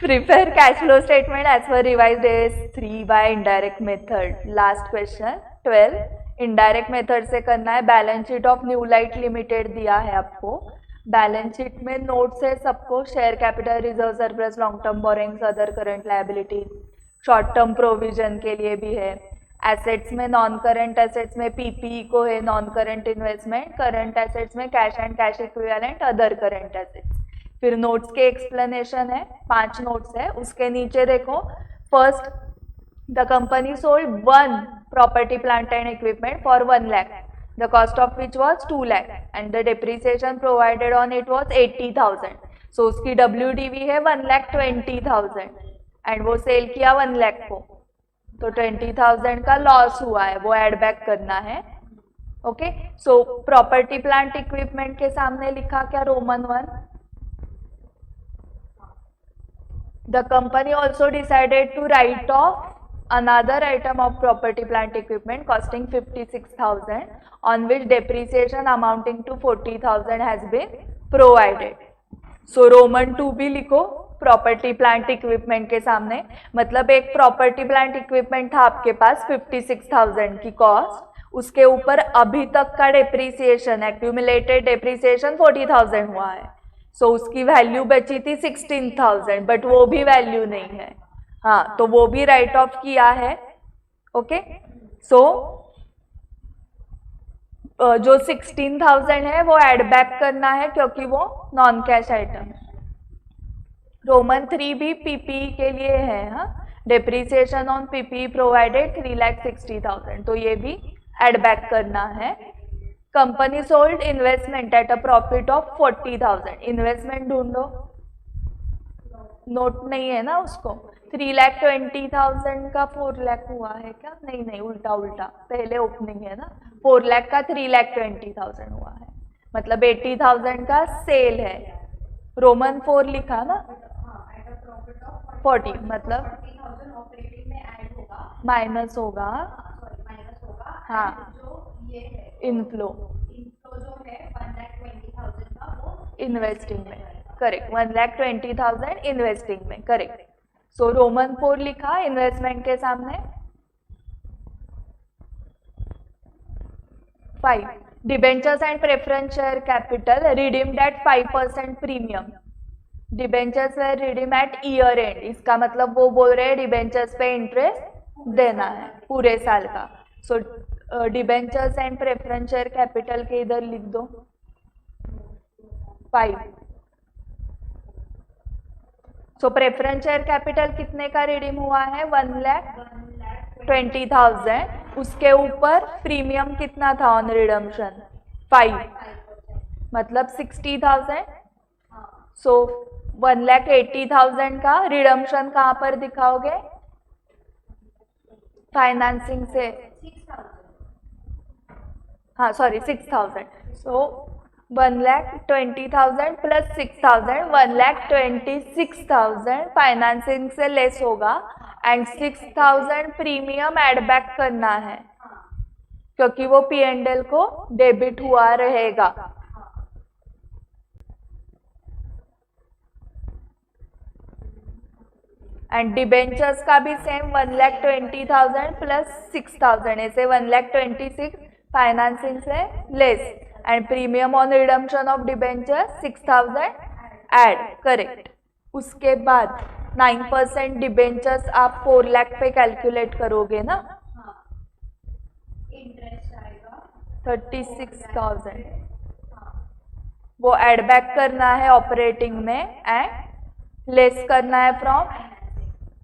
Prepare cash flow statement as per revised AS 3 by indirect method. Last question 12. Indirect method से करना है। Balance sheet of New Light Limited दिया है आपको। बैलेंस शीट में नोट्स है सबको, share capital, reserve surplus, long term borrowings, other current liability, short term provision के लिए भी है। एसेट्स में नॉन करंट एसेट्स में पीपीई को है non current investment, current assets में cash and cash equivalent, other current assets. फिर नोट्स के एक्सप्लेनेशन है, 5 नोट्स है। उसके नीचे देखो, first the company sold 1 property plant and equipment for 1 lakh, the cost of which was 2 lakh and the depreciation provided on it was 80,000. So उसकी WDV है 1,20,000 एंड वो सेल किया 1 lakh को, तो 20,000 का लॉस हुआ है, वो एड बैक करना है। Okay, so property plant equipment के सामने लिखा क्या, Roman 1, the company also decided to write off another item of property plant equipment costing 56,000 on which depreciation amounting to 40,000 has been provided. So Roman 2 भी लिखो प्रॉपर्टी प्लांट इक्विपमेंट के सामने। मतलब एक प्रॉपर्टी प्लांट इक्विपमेंट था आपके पास 56,000 की कॉस्ट, उसके ऊपर अभी तक का डेप्रीसिएशन, एक्यूमुलेटेड डेप्रीसिएशन 40,000 हुआ है। सो उसकी वैल्यू बची थी 16,000, बट वो भी वैल्यू नहीं है। हाँ, तो वो भी राइट ऑफ किया है। ओके, सो जो 16,000 है वो एड बैक करना है क्योंकि वो नॉन कैश आइटम है। रोमन 3 भी पीपीई के लिए है। हाँ, डेप्रीसिएशन ऑन पीपीई प्रोवाइडेड 3,60,000, तो ये भी एड बैक करना है। Company sold investment at a profit of 40,000, investment ढूंढो, नोट नहीं है ना उसको। 3,20,000 का 4 लाख हुआ है क्या, नहीं उल्टा उल्टा, पहले ओपनिंग है ना, 4 लाख का 3,20,000 हुआ है, मतलब 80,000 का सेल है। रोमन 4 लिखा ना, 40 मतलब माइनस होगा, हाँ, इनफ्लो जो है 1,20,000 का वो इन्वेस्टिंग में, करेक्ट, 1,20,000 इन्वेस्टिंग में, करेक्ट। सो रोमन 4 लिखा इन्वेस्टमेंट के सामने। 5 debentures and preference share capital redeemed at 5% premium, debentures were redeem at year end, इसका मतलब वो बोल रहे हैं डिबेंचर्स पे इंटरेस्ट देना है पूरे साल का। So debentures and preference share capital के इधर लिख दो 5। सो प्रेफरेंस शेयर कैपिटल कितने का रिडीम हुआ है, 1,20,000, उसके ऊपर प्रीमियम कितना था ऑन रिडम्पशन 5, मतलब 60,000। सो 1,80,000 का रिडम्पशन कहाँ पर दिखाओगे, फाइनेंसिंग से, हाँ सॉरी 6,000। सो 1,20,000 प्लस 6,000, 1,26,000 फाइनेंसिंग से लेस होगा एंड 6,000 प्रीमियम एड बैक करना है क्योंकि वो P&L को डेबिट हुआ रहेगा। एंड डिबेंचर्स का भी सेम 1,20,000 प्लस 6,000, ऐसे 1,26,000 फाइनेंसिंग से less and premium on redemption of debenture 6,000 add, correct. उसके बाद 9% डिबेंचर्स आप 4 लाख पे कैलकुलेट करोगे ना, इंटरेस्ट आएगा 36,000, वो एड बैक करना है ऑपरेटिंग में एंड लेस करना है फ्रॉम,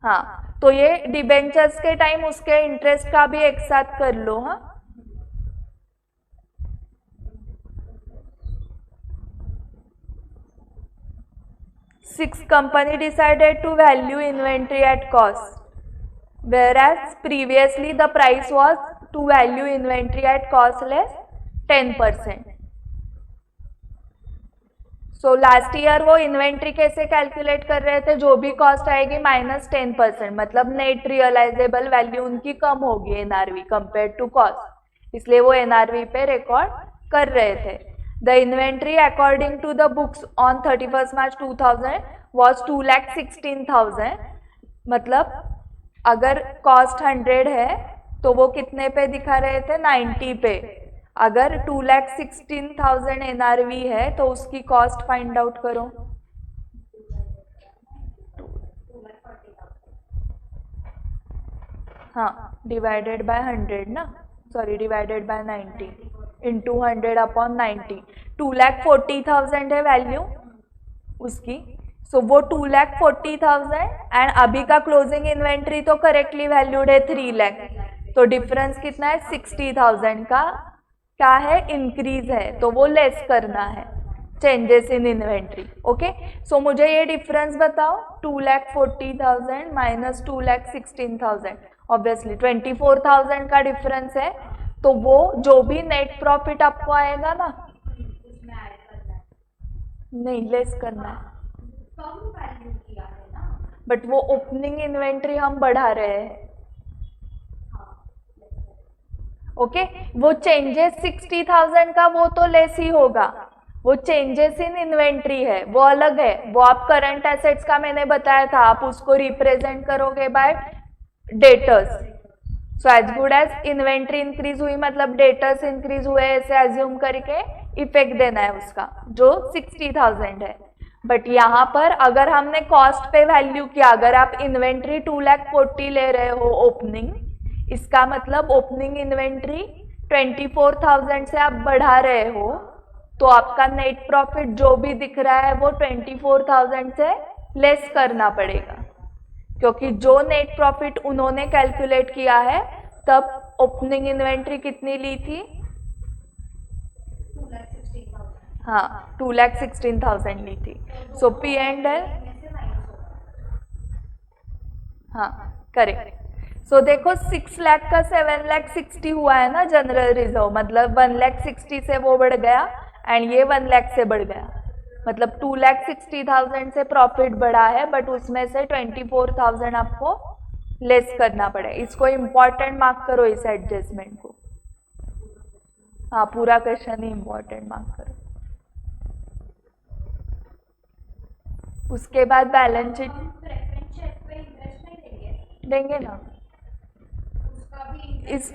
हाँ, तो ये डिबेंचर्स के टाइम उसके इंटरेस्ट का भी एक साथ कर लो। हाँ, 6 company decided to value inventory at cost, whereas previously the price was to value inventory at cost less 10%. So last year वो इन्वेंट्री कैसे कैलकुलेट कर रहे थे, जो भी कॉस्ट आएगी -10%, मतलब नेट रियलाइजेबल वैल्यू उनकी कम होगी एनआरवी कंपेयर टू कॉस्ट, इसलिए वो एनआरवी पे रिकॉर्ड कर रहे थे। The inventory according to the books on 31 March 2000 was 2,16,000, मतलब अगर कॉस्ट 100 है तो वो कितने पे दिखा रहे थे, 90 पे। अगर 2,16,000 NRV है तो उसकी कॉस्ट फाइंड आउट करो। हाँ, डिवाइडेड बाय 100 ना, sorry divided by 90 into 100 upon 90। 2,40,000 है वैल्यू उसकी। सो वो 2,40,000 एंड अभी का क्लोजिंग इन्वेंट्री तो करेक्टली वैल्यूड है 3 लाख। तो डिफरेंस कितना है, 60,000 का क्या है, इंक्रीज है, तो वो लेस करना है, चेंजेस इन इन्वेंट्री। ओके, सो मुझे ये डिफरेंस बताओ, 2,40,000 माइनस 2,16,000, ऑब्वियसली 24,000 का डिफरेंस है। तो वो जो भी नेट प्रॉफिट आपको आएगा ना, उसमें ऐड करना है, नहीं लेस करना है, कम वैल्यू किया है ना, बट वो ओपनिंग इन्वेंट्री हम बढ़ा रहे हैं। ओके, वो चेंजेस 60,000 का वो तो लेस ही होगा, वो चेंजेस इन इन्वेंट्री है, वो अलग है, वो आप करंट एसेट्स का मैंने बताया था, आप उसको रिप्रेजेंट करोगे by debtors. So as good as inventory increase हुई मतलब डेटर्स इंक्रीज हुए, ऐसे एज्यूम करके इफेक्ट देना है उसका, जो 60,000 है। बट यहाँ पर अगर हमने कॉस्ट पे वैल्यू किया, अगर आप इन्वेंट्री 2,40,000 ले रहे हो ओपनिंग, इसका मतलब ओपनिंग इन्वेंट्री 24,000 से आप बढ़ा रहे हो, तो आपका नेट प्रॉफिट जो भी दिख रहा है वो 24,000 से लेस करना पड़ेगा, क्योंकि जो नेट प्रॉफिट उन्होंने कैलकुलेट किया है तब ओपनिंग इन्वेंट्री कितनी ली थी, 2,16,000 हाँ 2,16,000 ली थी। सो पी एंड एल, में से माइनस होगा। हाँ करेक्ट। सो देखो 6 लाख का 7,60,000 हुआ है ना जनरल रिजर्व, मतलब 1,60,000 से वो बढ़ गया एंड ये 1 लाख से बढ़ गया, मतलब 2,60,000 से प्रॉफिट बढ़ा है, बट उसमें से 24,000 आपको लेस करना पड़े। इसको इम्पॉर्टेंट मार्क करो, इस एडजस्टमेंट को। हाँ, पूरा क्वेश्चन ही इम्पॉर्टेंट मार्क करो। उसके बाद बैलेंस शीट हम प्रेफरेंस शेयर पे इंटरेस्ट नहीं देंगे, देंगे ना, उसका भी इस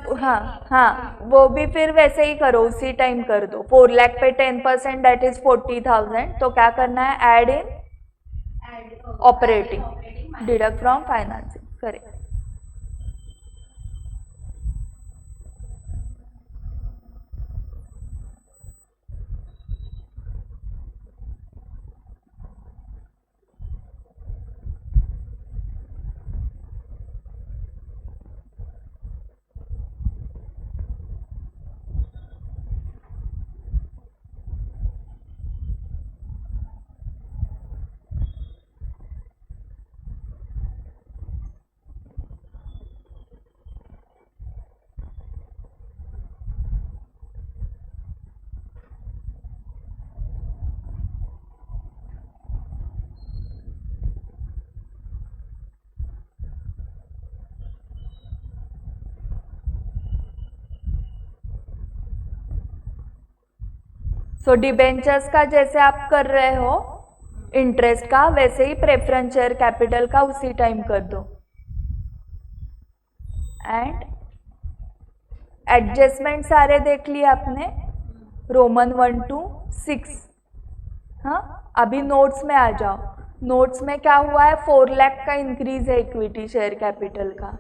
हाँ वो भी फिर वैसे ही करो, उसी टाइम कर दो। 4 लाख पे 10% दैट इज 40,000, तो क्या करना है, add in operating deduct from financing, correct. So debentures का जैसे आप कर रहे हो इंटरेस्ट का, वैसे ही प्रेफरेंस शेयर कैपिटल का उसी टाइम कर दो। एंड एडजस्टमेंट सारे देख लिए आपने, रोमन 1 to 6। हाँ, अभी नोट्स में आ जाओ। नोट्स में क्या हुआ है, 4 लाख का इंक्रीज है इक्विटी शेयर कैपिटल का,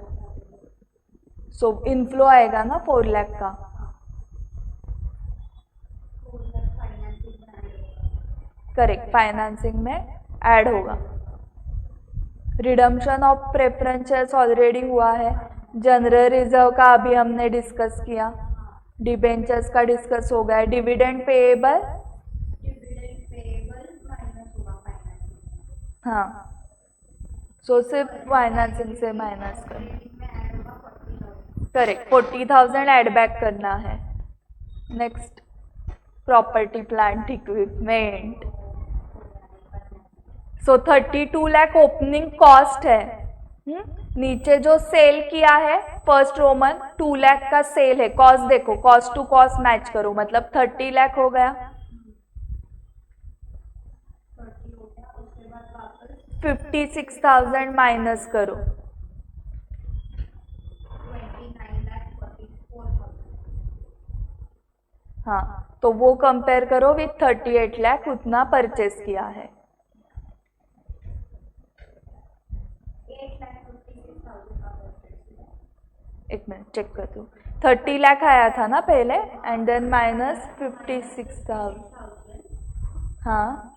सो इनफ्लो आएगा ना 4 लाख का, करेक्ट, फाइनेंसिंग में ऐड होगा। Redemption of preference shares already हुआ है, जनरल रिजर्व का अभी हमने डिस्कस किया, डिबेंचर्स का डिस्कस हो गया, डिविडेंड पेएबल माइनस होगा फाइनेंसिंग, हाँ, सो सिर्फ फाइनेंसिंग से माइनस करना, में ऐड होगा 40,000। करेक्ट, 40,000 ऐड बैक करना है। नेक्स्ट, प्रॉपर्टी प्लांट इक्विपमेंट, सो 32 लाख ओपनिंग कॉस्ट है। नीचे जो सेल किया है फर्स्ट रोमन 2 लाख का सेल है, कॉस्ट देखो, कॉस्ट टू कॉस्ट मैच करो, मतलब 30 लाख हो गया। 30 हो गया, उसके बाद वापस 56,000 माइनस करो, 29 लाख हाँ, तो वो कंपेयर करो विथ 38 लाख उतना परचेस किया है। 8,56,000 का परचेस। एक मिनट चेक करती हूँ। 30 लाख आया था ना पहले एंड देन माइनस 56,000। हाँ,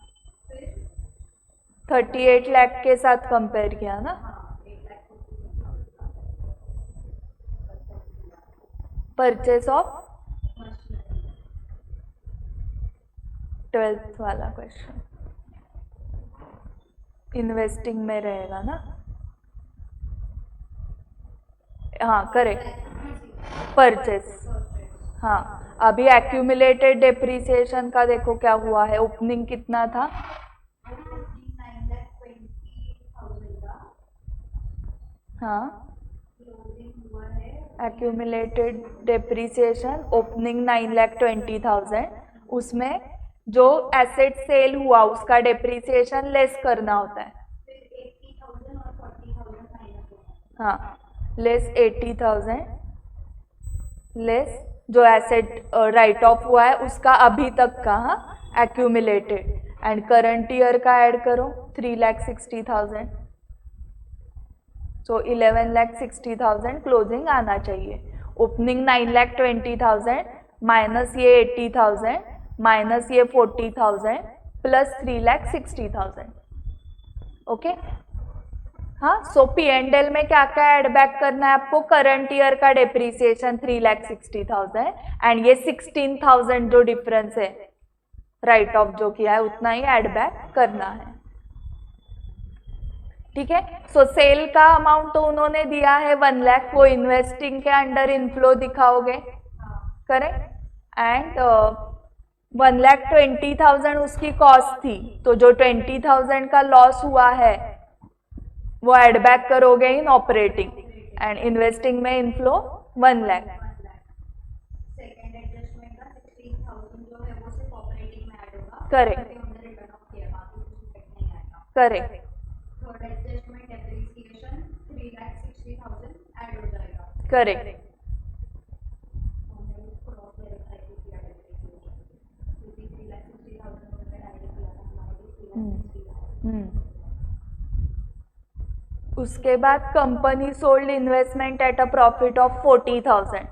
38 लाख के साथ कंपेयर किया ना। परचेस ऑफ 12th वाला क्वेश्चन इन्वेस्टिंग में रहेगा ना। हाँ करेक्ट, परचेस। हाँ, अभी एक्यूमुलेटेड डेप्रिसिएशन का देखो क्या हुआ है। ओपनिंग कितना था? 9,20,000 का हाँ, क्लोजिंग हुआ है। एक्यूमुलेटेड डेप्रिसिएशन ओपनिंग 9,20,000, उसमें जो एसेट सेल हुआ उसका डेप्रिसिएशन लेस करना होता है। फिर 80,000 और 40,000 माइनस होगा। हाँ, लेस 80,000 लेस जो एसेट राइट ऑफ हुआ है उसका अभी तक का एक्यूमुलेटेड एंड करंट ईयर का ऐड करो 3,60,000। सो 11,60,000 क्लोजिंग आना चाहिए। ओपनिंग 9,20,000 माइनस ये 80,000 माइनस ये 40,000 प्लस 3,60,000। ओके, हाँ। सो P&L में क्या क्या ऐड बैक करना है आपको? करंट ईयर का डेप्रिसिएशन 3,60,000 एंड ये 16,000 जो डिफरेंस है राइट ऑफ जो किया है उतना ही ऐड बैक करना है। ठीक है। सो सेल का अमाउंट तो उन्होंने दिया है 1 लाख, वो इन्वेस्टिंग के अंडर इनफ्लो दिखाओगे, करेक्ट। एंड 1,20,000 उसकी कॉस्ट थी, तो जो 20,000 का लॉस हुआ है वो ऐड बैक करोगे इन ऑपरेटिंग एंड इन्वेस्टिंग में इनफ्लो 1 लाख। सेकंड एडजस्टमेंट का 16,000 जो है वो सिर्फ ऑपरेटिंग में ऐड होगा। करेक्ट, रिटर्न ऑफ किया, बाकी कुछ इफेक्ट नहीं आएगा। Correct, third adjustment depreciation 3,60,000 add हो जाएगा। करेक्ट। उसके बाद company sold investment at a profit of 40,000।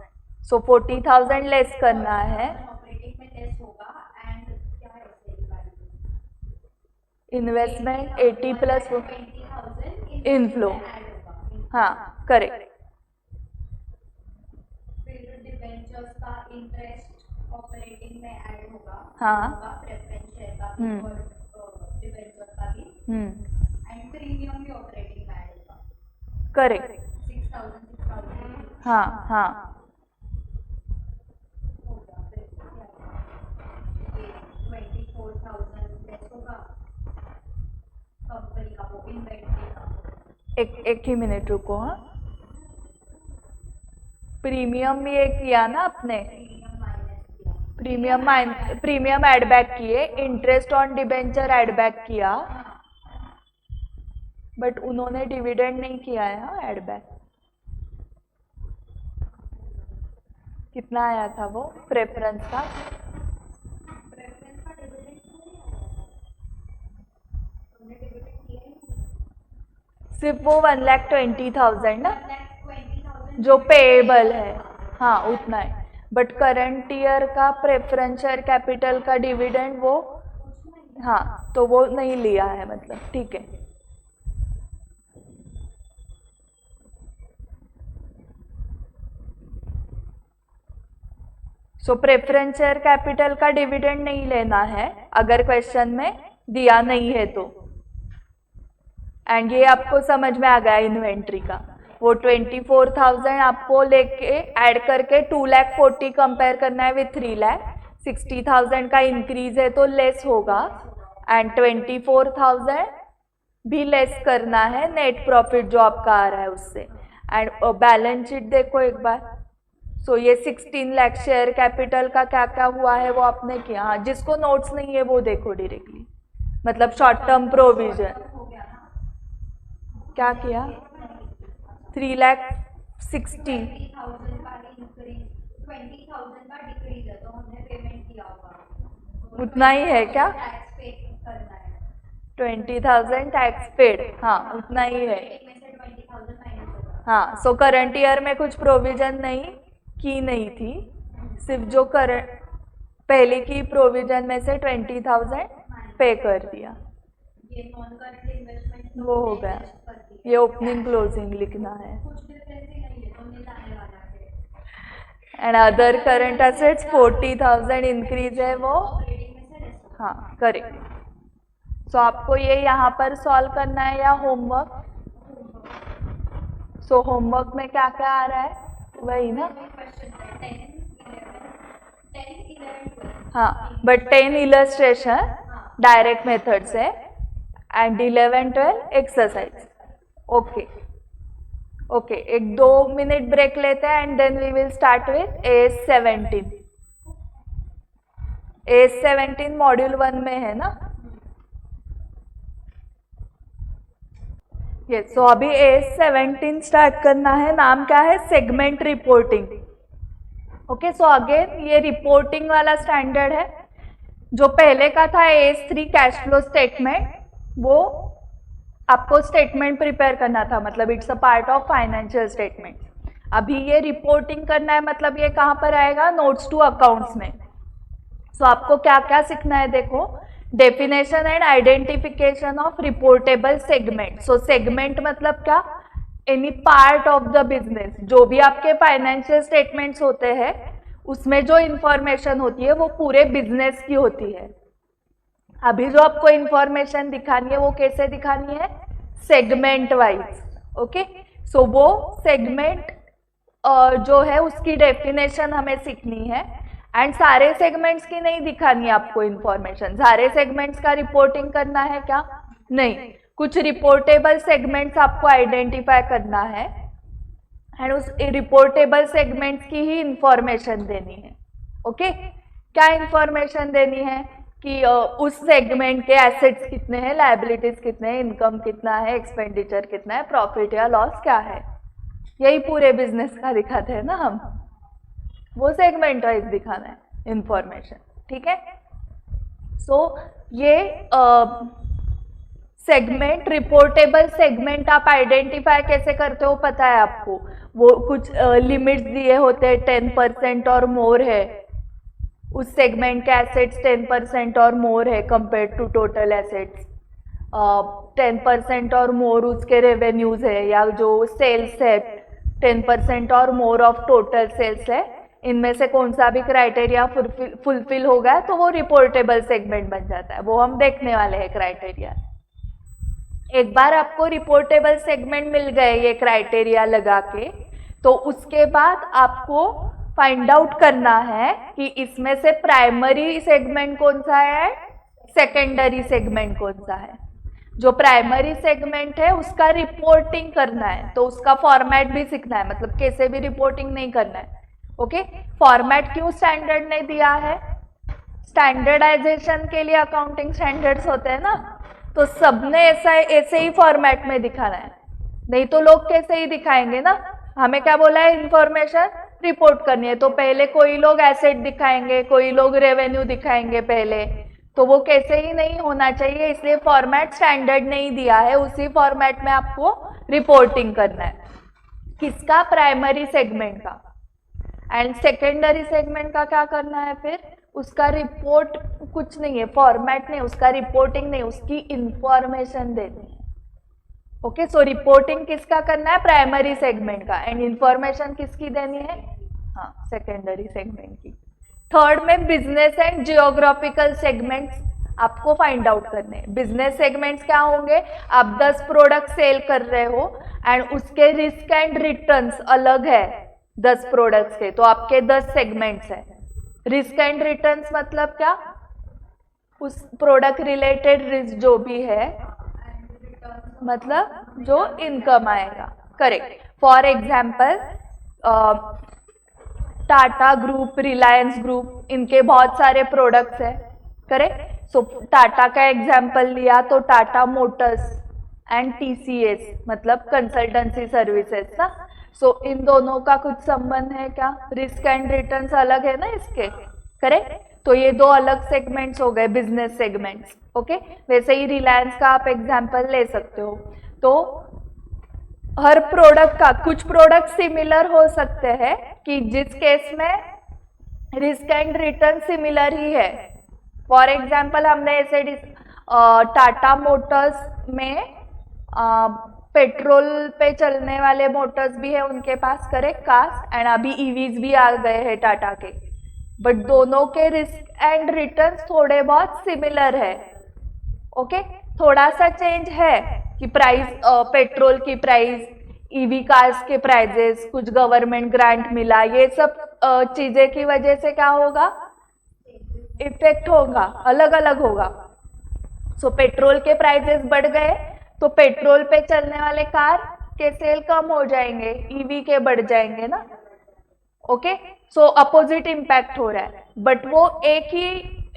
So 40,000 less करना है। ऑपरेटिंग में लेस होगा एंड क्या है sale value? Investment 80 plus 20,000 inflow. Add होगा। हाँ, करेक्ट। फिर डिबेंचर्स का इंटरेस्ट ऑपरेटिंग में ऐड होगा। हाँ। प्रेफरेंस शेयर का भी और डिबेंचर्स का भी एंड प्रीमियम भी ऑपरेटिंग में ऐड होगा। करेक्ट। 6,000 हाँ, हाँ, होगा। फिर क्या होगा? ये 24,000 लेस होगा कंपनी का वो इन्वेंट्री का। एक ही मिनट रुको। हाँ, प्रीमियम ये किया ना आपने, प्रीमियम ऐड बैक किए, interest on debenture add back किया, बट उन्होंने डिविडेंड नहीं किया है ऐड बैक। कितना आया था वो प्रेफरेंस का? सिर्फ वो 1,20,000 ना जो पेएबल है, हाँ उतना है। बट करंट ईयर का प्रेफरेंस शेयर कैपिटल का डिविडेंड वो, हाँ तो वो नहीं लिया है, मतलब ठीक है। सो प्रेफरेंस शेयर कैपिटल का डिविडेंड नहीं लेना है अगर क्वेश्चन में दिया नहीं है तो। एंड ये आपको समझ में आ गया इन्वेंट्री का। वो 24,000 आपको लेके ऐड करके 2,40,000 कंपेयर करना है विथ 3,60,000 का इंक्रीज है तो लेस होगा एंड 24,000 भी लेस करना है नेट प्रॉफिट जो आपका आ रहा है उससे। एंड बैलेंस शीट देखो एक बार। सो ये 16 लाख शेयर कैपिटल का क्या क्या हुआ है वो आपने किया। हाँ, जिसको नोट्स नहीं है वो देखो डायरेक्टली, मतलब शॉर्ट टर्म प्रोविजन क्या किया? 3,60,000 का इंक्रीज, 20,000 का डिक्रीज है तो हमने पेमेंट दिया होगा, उतना ही है क्या? टैक्स पे करना है, 20,000 टैक्स पेड, हाँ उतना ही है। ऑपरेटिंग में से 20,000 माइनस होगा। हाँ, सो करंट ईयर में कुछ प्रोविजन नहीं थी, सिर्फ जो करंट पहले की प्रोविजन में से 20,000 पे कर दिया, ये नॉन करंट इन्वेस्टमेंट वो हो गया। ये ओपनिंग क्लोजिंग लिखना है। कुछ डिफरेंस ही नहीं है, तो मिल जाने वाला है। And other current assets 40,000 increase है वो, ऑपरेटिंग में से रेस्ट होगा। हाँ करेक्ट। सो आपको ये यहाँ पर सॉल्व करना है या होमवर्क? सो होमवर्क में क्या क्या आ रहा है वही ना? क्वेश्चन 10, 11, 12। हाँ, बट 10 इलस्ट्रेशन डायरेक्ट मेथड से एंड 11, 12 एक्सरसाइज। ओके ओके, एक 2 मिनट ब्रेक लेते हैं and then we will start with AS17। AS17 module 1 में है ना? यस, सो अभी AS17 स्टार्ट करना है। नाम क्या है? Segment reporting. Okay, so again ये रिपोर्टिंग वाला स्टैंडर्ड है। जो पहले का था AS3 कैश फ्लो स्टेटमेंट, वो आपको स्टेटमेंट प्रिपेयर करना था, मतलब it's a part of financial statement. अभी ये रिपोर्टिंग करना है, मतलब ये कहाँ पर आएगा? नोट्स टू अकाउंट्स में। सो आपको क्या क्या सीखना है देखो, definition and identification of reportable segment. So segment मतलब क्या? Any part of the business, जो भी आपके फाइनेंशियल स्टेटमेंट्स होते हैं उसमें जो इंफॉर्मेशन होती है वो पूरे बिजनेस की होती है। अभी जो आपको इंफॉर्मेशन दिखानी है वो कैसे दिखानी है? Segment wise. ओके, सो वो सेगमेंट जो है उसकी डेफिनेशन हमें सीखनी है एंड सारे सेगमेंट्स की नहीं दिखानी है आपको इंफॉर्मेशन। सारे सेगमेंट्स का रिपोर्टिंग करना है क्या? नहीं, कुछ रिपोर्टेबल सेगमेंट्स आपको आइडेंटिफाई करना है एंड उस रिपोर्टेबल सेगमेंट्स की ही इंफॉर्मेशन देनी है। ओके, क्या इंफॉर्मेशन देनी है कि उस सेगमेंट के एसेट्स कितने हैं, लायबिलिटीज कितने हैं, इनकम कितना है, एक्सपेंडिचर कितना है, प्रॉफिट या लॉस क्या है। यही पूरे बिजनेस का दिखाते हैं ना हम, वो सेगमेंट वाइज दिखाना है इंफॉर्मेशन। ठीक है, सो ये सेगमेंट, रिपोर्टेबल सेगमेंट आप आइडेंटिफाई कैसे करते हो पता है आपको? वो कुछ लिमिट्स दिए होते हैं, 10% और मोर है, उस सेगमेंट के एसेट्स 10% और मोर है कंपेयर टू टोटल एसेट्स, 10% और मोर उसके रेवेन्यूज है, या जो सेल्स है 10% और मोर ऑफ टोटल सेल्स है, इनमें से कौन सा भी क्राइटेरिया फुलफिल हो गया तो वो रिपोर्टेबल सेगमेंट बन जाता है। वो हम देखने वाले हैं क्राइटेरिया। एक बार आपको रिपोर्टेबल सेगमेंट मिल गए ये क्राइटेरिया लगा के, तो उसके बाद आपको फाइंड आउट करना है कि इसमें से प्राइमरी सेगमेंट कौन सा है, सेकेंडरी सेगमेंट कौन सा है। जो प्राइमरी सेगमेंट है उसका रिपोर्टिंग करना है, तो उसका फॉर्मेट भी सीखना है, मतलब कैसे भी रिपोर्टिंग नहीं करना है। ओके, फॉर्मेट क्यों स्टैंडर्ड ने दिया है? स्टैंडर्डाइजेशन के लिए अकाउंटिंग स्टैंडर्ड्स होते हैं ना, तो सबने ऐसे ही फॉर्मेट में दिखाना है, नहीं तो लोग कैसे ही दिखाएंगे ना। हमें क्या बोला है? इंफॉर्मेशन रिपोर्ट करनी है, तो पहले कोई लोग एसेट दिखाएंगे, कोई लोग रेवेन्यू दिखाएंगे पहले, तो वो कैसे ही नहीं होना चाहिए, इसलिए फॉर्मेट स्टैंडर्ड नहीं दिया है। उसी फॉर्मेट में आपको रिपोर्टिंग करना है। किसका? प्राइमरी सेगमेंट का। एंड सेकेंडरी सेगमेंट का क्या करना है फिर? उसका रिपोर्ट कुछ नहीं है, फॉर्मेट नहीं, उसका रिपोर्टिंग नहीं, उसकी इंफॉर्मेशन देनी है। ओके, सो रिपोर्टिंग किसका करना है? प्राइमरी सेगमेंट का। एंड इंफॉर्मेशन किसकी देनी है? हाँ, सेकेंडरी सेगमेंट की। थर्ड में बिजनेस एंड जियोग्राफिकल सेगमेंट्स आपको फाइंड आउट करने हैं। बिजनेस सेगमेंट्स क्या होंगे? आप 10 प्रोडक्ट सेल कर रहे हो एंड उसके रिस्क एंड रिटर्न्स अलग है 10 प्रोडक्ट्स के, तो आपके 10 सेगमेंट्स है। रिस्क एंड रिटर्न्स मतलब क्या? उस प्रोडक्ट रिलेटेड रिस्क जो भी है, मतलब जो इनकम आएगा। Correct. For example Tata group, Reliance group, इनके बहुत सारे प्रोडक्ट्स है। करेक्ट। सो टाटा का एग्जाम्पल लिया तो टाटा मोटर्स एंड TCS मतलब कंसल्टेंसी सर्विसेज ना। सो इन दोनों का कुछ संबंध है क्या? रिस्क एंड रिटर्न्स अलग है ना इसके। करेक्ट। तो ये दो अलग सेगमेंट्स हो गए बिजनेस सेगमेंट्स। ओके, वैसे ही रिलायंस का आप एग्जांपल ले सकते हो। तो हर प्रोडक्ट का, कुछ प्रोडक्ट सिमिलर हो सकते हैं कि जिस केस में रिस्क एंड रिटर्न सिमिलर ही है। फॉर एग्जांपल हमने ऐसे टाटा मोटर्स में पेट्रोल पे चलने वाले मोटर्स भी है उनके पास, करेक्ट, कार्स, एंड अभी ईवीज भी आ गए हैं टाटा के, बट दोनों के रिस्क एंड रिटर्न थोड़े बहुत सिमिलर है। ओके, थोड़ा सा चेंज है कि प्राइस, पेट्रोल की प्राइस, ईवी कार्स के प्राइजेस, कुछ गवर्नमेंट ग्रांट मिला, ये सब चीजें की वजह से क्या होगा, इफेक्ट होगा, अलग अलग होगा। सो पेट्रोल के प्राइजेस बढ़ गए तो पेट्रोल पे चलने वाले कार के सेल कम हो जाएंगे, ईवी के बढ़ जाएंगे ना। ओके, सो अपोजिट इम्पैक्ट हो रहा है, बट वो एक ही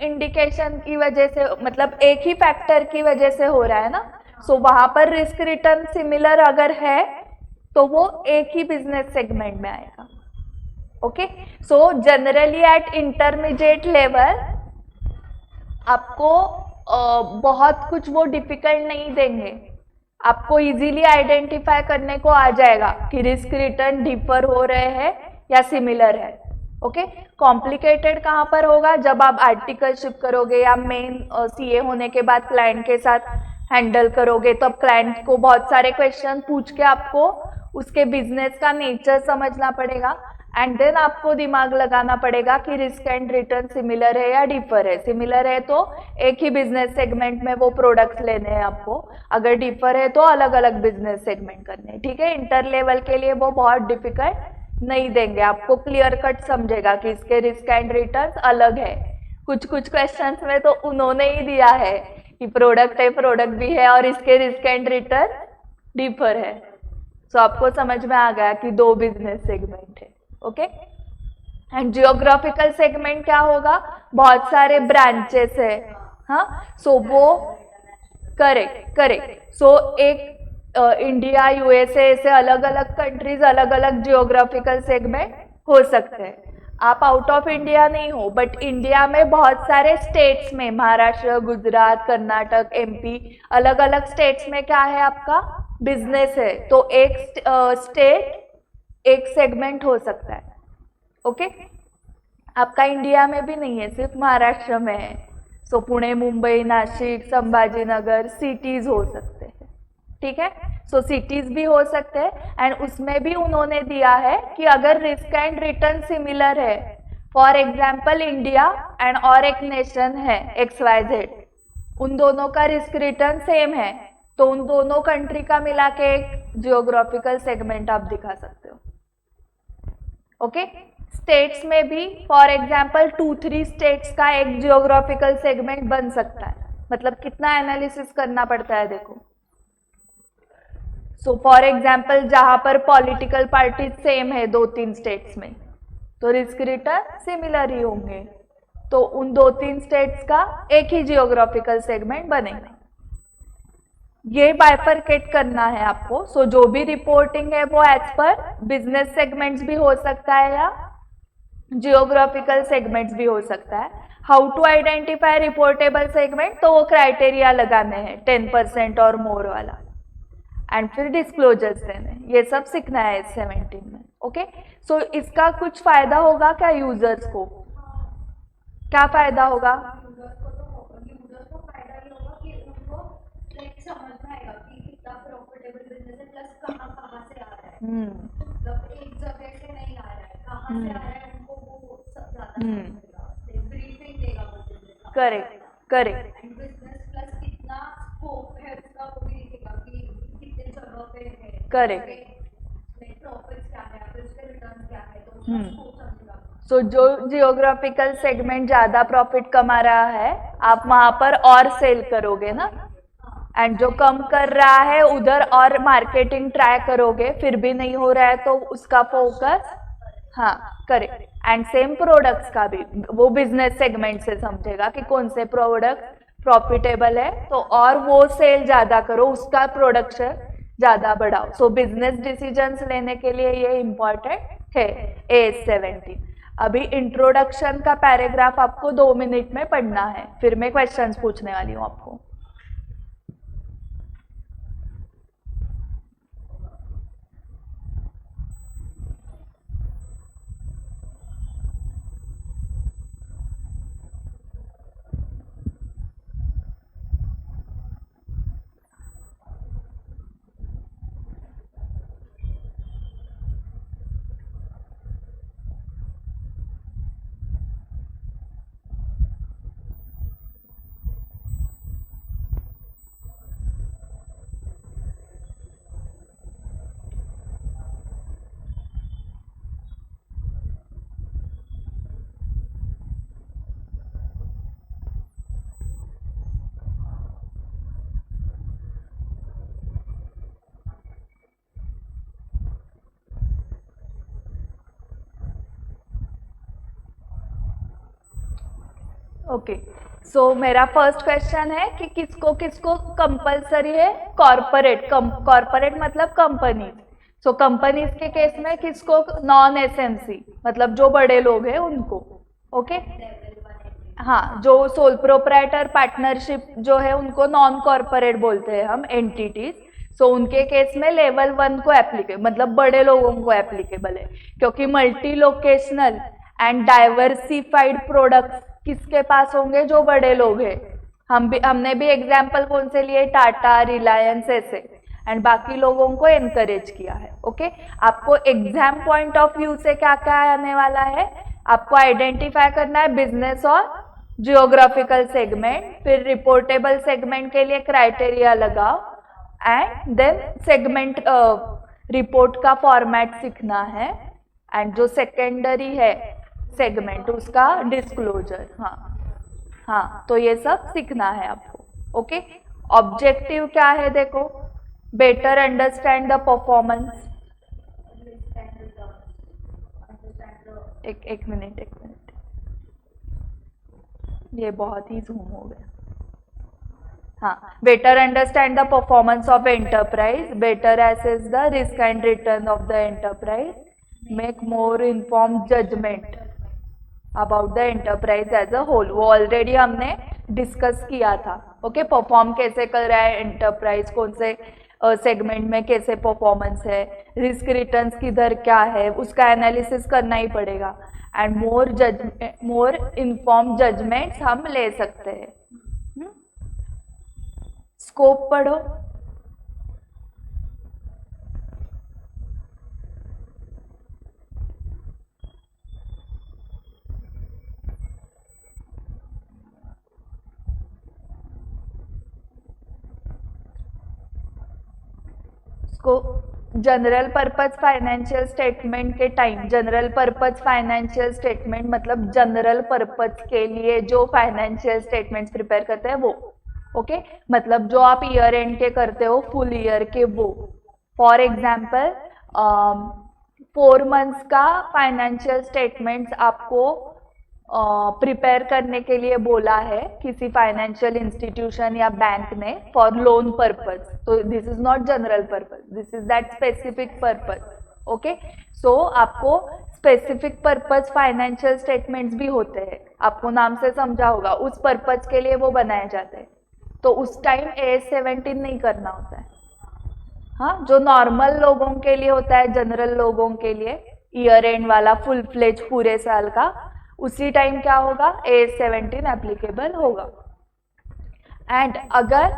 इंडिकेशन की वजह से, मतलब एक ही फैक्टर की वजह से हो रहा है ना। सो वहां पर रिस्क रिटर्न सिमिलर अगर है तो वो एक ही बिजनेस सेगमेंट में आएगा। Okay, so generally eight intermediate level आपको बहुत कुछ वो डिफिकल्ट नहीं देंगे, आपको इजीली आइडेंटिफाई करने को आ जाएगा कि रिस्क रिटर्न डिफर हो रहे हैं या सिमिलर है। ओके, कॉम्प्लिकेटेड कहाँ पर होगा, जब आप आर्टिकलशिप करोगे या मेन सीए होने के बाद क्लाइंट के साथ हैंडल करोगे, तब क्लाइंट को बहुत सारे क्वेश्चन पूछ के आपको उसके बिजनेस का नेचर समझना पड़ेगा, एंड देन आपको दिमाग लगाना पड़ेगा कि रिस्क एंड रिटर्न सिमिलर है या डिफर है। सिमिलर है तो एक ही बिजनेस सेगमेंट में वो प्रोडक्ट्स लेने हैं आपको, अगर डिफर है तो अलग अलग बिजनेस सेगमेंट करने हैं। ठीक है, इंटर लेवल के लिए वो बहुत डिफिकल्ट नहीं देंगे, आपको क्लियर कट समझेगा कि इसके रिस्क एंड रिटर्न अलग है। कुछ कुछ क्वेश्चंस में तो उन्होंने ही दिया है कि प्रोडक्ट है, प्रोडक्ट भी है और इसके रिस्क एंड रिटर्न डिफर है। सो आपको समझ में आ गया कि दो बिजनेस सेगमेंट है। ओके, एंड जियोग्राफिकल सेगमेंट क्या होगा, बहुत सारे ब्रांचेस है। हाँ, सो वो करेक्ट। सो एक इंडिया, यूएसए, ऐसे अलग अलग कंट्रीज, अलग अलग जियोग्राफिकल सेगमेंट हो सकते हैं। आप आउट ऑफ इंडिया नहीं हो, बट इंडिया में बहुत सारे स्टेट्स में, महाराष्ट्र, गुजरात, कर्नाटक, एमपी, अलग अलग स्टेट्स में क्या है, आपका बिजनेस है, तो एक स्टेट एक सेगमेंट हो सकता है। ओके, आपका इंडिया में भी नहीं है, सिर्फ महाराष्ट्र में है। सो पुणे, मुंबई, नासिक, संभाजीनगर, सिटीज हो सकते हैं। ठीक है, सो सिटीज भी हो सकते हैं, एंड उसमें भी उन्होंने दिया है कि अगर रिस्क एंड रिटर्न सिमिलर है, फॉर एग्जाम्पल इंडिया एंड और एक नेशन है XYZ, उन दोनों का रिस्क रिटर्न सेम है, तो उन दोनों कंट्री का मिला के एक जियोग्राफिकल सेगमेंट आप दिखा सकते हो। ओके, स्टेट्स में भी फॉर एग्जाम्पल 2-3 स्टेट्स का एक जियोग्राफिकल सेगमेंट बन सकता है। मतलब कितना एनालिसिस करना पड़ता है देखो। सो फॉर एग्जाम्पल जहां पर पॉलिटिकल पार्टी सेम है 2-3 स्टेट्स में, तो रिस्क रिटर्न सिमिलर ही होंगे, तो उन 2-3 स्टेट्स का एक ही जियोग्राफिकल सेगमेंट बनेगा। ये बाइफरकेट करना है आपको। सो जो भी रिपोर्टिंग है वो एज पर बिजनेस सेगमेंट्स भी हो सकता है या जियोग्राफिकल सेगमेंट्स भी हो सकता है। How to identify reportable segment, तो वो क्राइटेरिया लगाने हैं 10% और मोर वाला, एंड फिर डिस्क्लोजर्स देने, ये सब सीखना है इस 17 में। ओके, सो इसका कुछ फायदा होगा क्या यूजर्स को, क्या फायदा होगा? यूजर्स को फायदा ये होगा कि उनको समझ में आएगा कि कितना प्रॉफिटेबल बिजनेस है, प्लस कहाँ से आ रहा है, मतलब एक जगह से नहीं आ रहा है, कहाँ से आ रहा है, उनको वो सब ज्यादा समझेगा, ब्रीफिंग देगा वो बिजनेस का। करेक्ट। एंड बिजनेस प्लस कितना स्कोप है उसका वो भी दिखेगा कि कितने जगह पे है, करेक्ट, प्रॉफिट्स क्या है, फिर उसके रिटर्न्स क्या है, तो उसका स्कोप समझेगा। सो जो जियोग्राफिकल सेगमेंट ज्यादा प्रॉफिट कमा रहा है, आप वहां पर और सेल करोगे ना, एंड जो कम कर रहा है उधर और मार्केटिंग ट्राई करोगे, फिर भी नहीं हो रहा है तो उसका फोकस, हाँ करेक्ट। एंड सेम प्रोडक्ट्स का भी वो बिजनेस सेगमेंट से समझेगा कि कौन से प्रोडक्ट प्रॉफिटेबल है, तो और वो सेल ज्यादा करो, उसका प्रोडक्शन ज्यादा बढ़ाओ। सो बिजनेस डिसीजंस लेने के लिए ये इम्पोर्टेंट है AS17। अभी इंट्रोडक्शन का पैराग्राफ आपको 2 मिनट में पढ़ना है, फिर मैं क्वेश्चंस पूछने वाली हूँ आपको। ओके, सो मेरा फर्स्ट क्वेश्चन है कि किसको किसको कंपलसरी है कॉर्पोरेट, कॉर्पोरेट मतलब कंपनी। सो कंपनीज के केस में किसको नॉन एसएमसी मतलब जो बड़े लोग हैं उनको, ओके हाँ, जो सोल प्रोप्राइटर पार्टनरशिप जो है उनको नॉन कॉर्पोरेट बोलते हैं हम एंटिटीज। सो उनके केस में लेवल 1 को एप्लीकेबल मतलब बड़े लोगों को एप्लीकेबल है, क्योंकि multi locational and diversified products किसके पास होंगे, जो बड़े लोग हैं। हमने भी एग्जाम्पल कौन से लिए, टाटा, रिलायंस ऐसे, एंड बाकी लोगों को एनकरेज किया है। ओके आपको एग्जाम पॉइंट ऑफ व्यू से क्या क्या आने वाला है, आपको आइडेंटिफाई करना है बिजनेस और जियोग्राफिकल सेगमेंट, फिर रिपोर्टेबल सेगमेंट के लिए क्राइटेरिया लगाओ, एंड देन सेगमेंट रिपोर्ट का फॉर्मेट सीखना है, एंड जो सेकेंडरी है सेगमेंट उसका डिस्क्लोजर। हाँ तो ये सब सीखना है आपको। ओके ऑब्जेक्टिव क्या है देखो, बेटर अंडरस्टैंड द परफॉर्मेंस। एक मिनट ये बहुत ही जूम हो गया। हाँ, better understand the performance of enterprise, better assess the risk and return of the enterprise, make more informed judgement about the enterprise as a whole. वो ऑलरेडी हमने डिस्कस किया था। ओके परफॉर्म कैसे कर रहा है एंटरप्राइज, कौन से सेगमेंट में कैसे परफॉर्मेंस है, रिस्क रिटर्न्स किधर क्या है, उसका एनालिसिस करना ही पड़ेगा, एंड मोर इन्फॉर्म्ड जजमेंट्स हम ले सकते हैं। स्कोप पढ़ो, जनरल पर्पज फाइनेंशियल स्टेटमेंट के time, general purpose financial statement मतलब जनरल पर्पज के लिए जो फाइनेंशियल स्टेटमेंट्स प्रिपेयर करते हैं वो। ओके मतलब जो आप ईयर एंड के करते हो फुल ईयर के वो। फॉर एग्जाम्पल 4 मंथ्स का फाइनेंशियल स्टेटमेंट्स आपको प्रिपेयर करने के लिए बोला है किसी फाइनेंशियल इंस्टीट्यूशन या बैंक ने फॉर लोन पर्पज। तो this is not general purpose, this is that specific purpose. Okay so आपको स्पेसिफिक पर्पज फाइनेंशियल स्टेटमेंट्स भी होते हैं, आपको नाम से समझा होगा, उस पर्पज के लिए वो बनाए जाते हैं। तो उस टाइम AS 17 नहीं करना होता है। हाँ जो नॉर्मल लोगों के लिए होता है, जनरल लोगों के लिए ईयर एंड वाला फुल फ्लेज पूरे साल का, उसी टाइम क्या होगा AS 17 एप्लीकेबल होगा। एंड अगर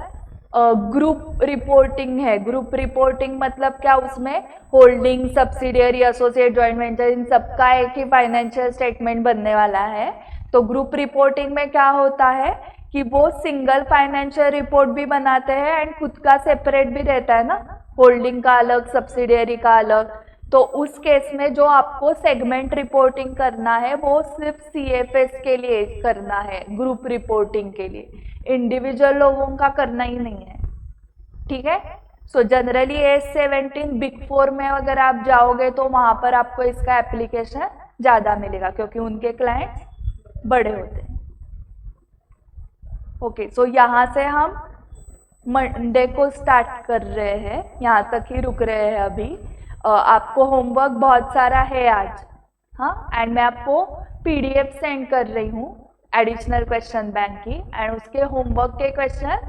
ग्रुप रिपोर्टिंग है, ग्रुप रिपोर्टिंग मतलब क्या, उसमें holding, subsidiary, associate, joint venture इन सबका एक ही फाइनेंशियल स्टेटमेंट बनने वाला है। तो ग्रुप रिपोर्टिंग में क्या होता है कि वो सिंगल फाइनेंशियल रिपोर्ट भी बनाते हैं एंड खुद का सेपरेट भी रहता है ना, होल्डिंग का अलग, सब्सिडियरी का अलग। तो उस केस में जो आपको सेगमेंट रिपोर्टिंग करना है वो सिर्फ CFS के लिए करना है, ग्रुप रिपोर्टिंग के लिए, इंडिविजुअल लोगों का करना ही नहीं है। ठीक है सो जनरली AS 17 बिग 4 में अगर आप जाओगे तो वहां पर आपको इसका एप्लीकेशन ज्यादा मिलेगा क्योंकि उनके क्लाइंट्स बड़े होते हैं। ओके सो यहाँ से हम मंडे को स्टार्ट कर रहे हैं, यहाँ तक ही रुक रहे हैं अभी। आपको होमवर्क बहुत सारा है आज। हाँ, एंड मैं आपको पीडीएफ सेंड कर रही हूँ एडिशनल क्वेश्चन बैंक की, एंड उसके होमवर्क के क्वेश्चन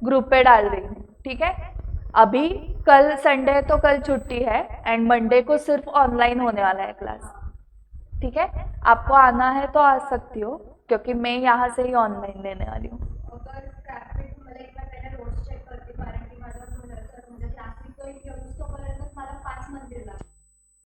ग्रुप पे डाल रही हूँ, ठीक है। अभी कल संडे है तो कल छुट्टी है, एंड मंडे को सिर्फ ऑनलाइन होने वाला है क्लास, ठीक है। आपको आना है तो आ सकती हो, क्योंकि मैं यहाँ से ही ऑनलाइन लेने वाली हूँ।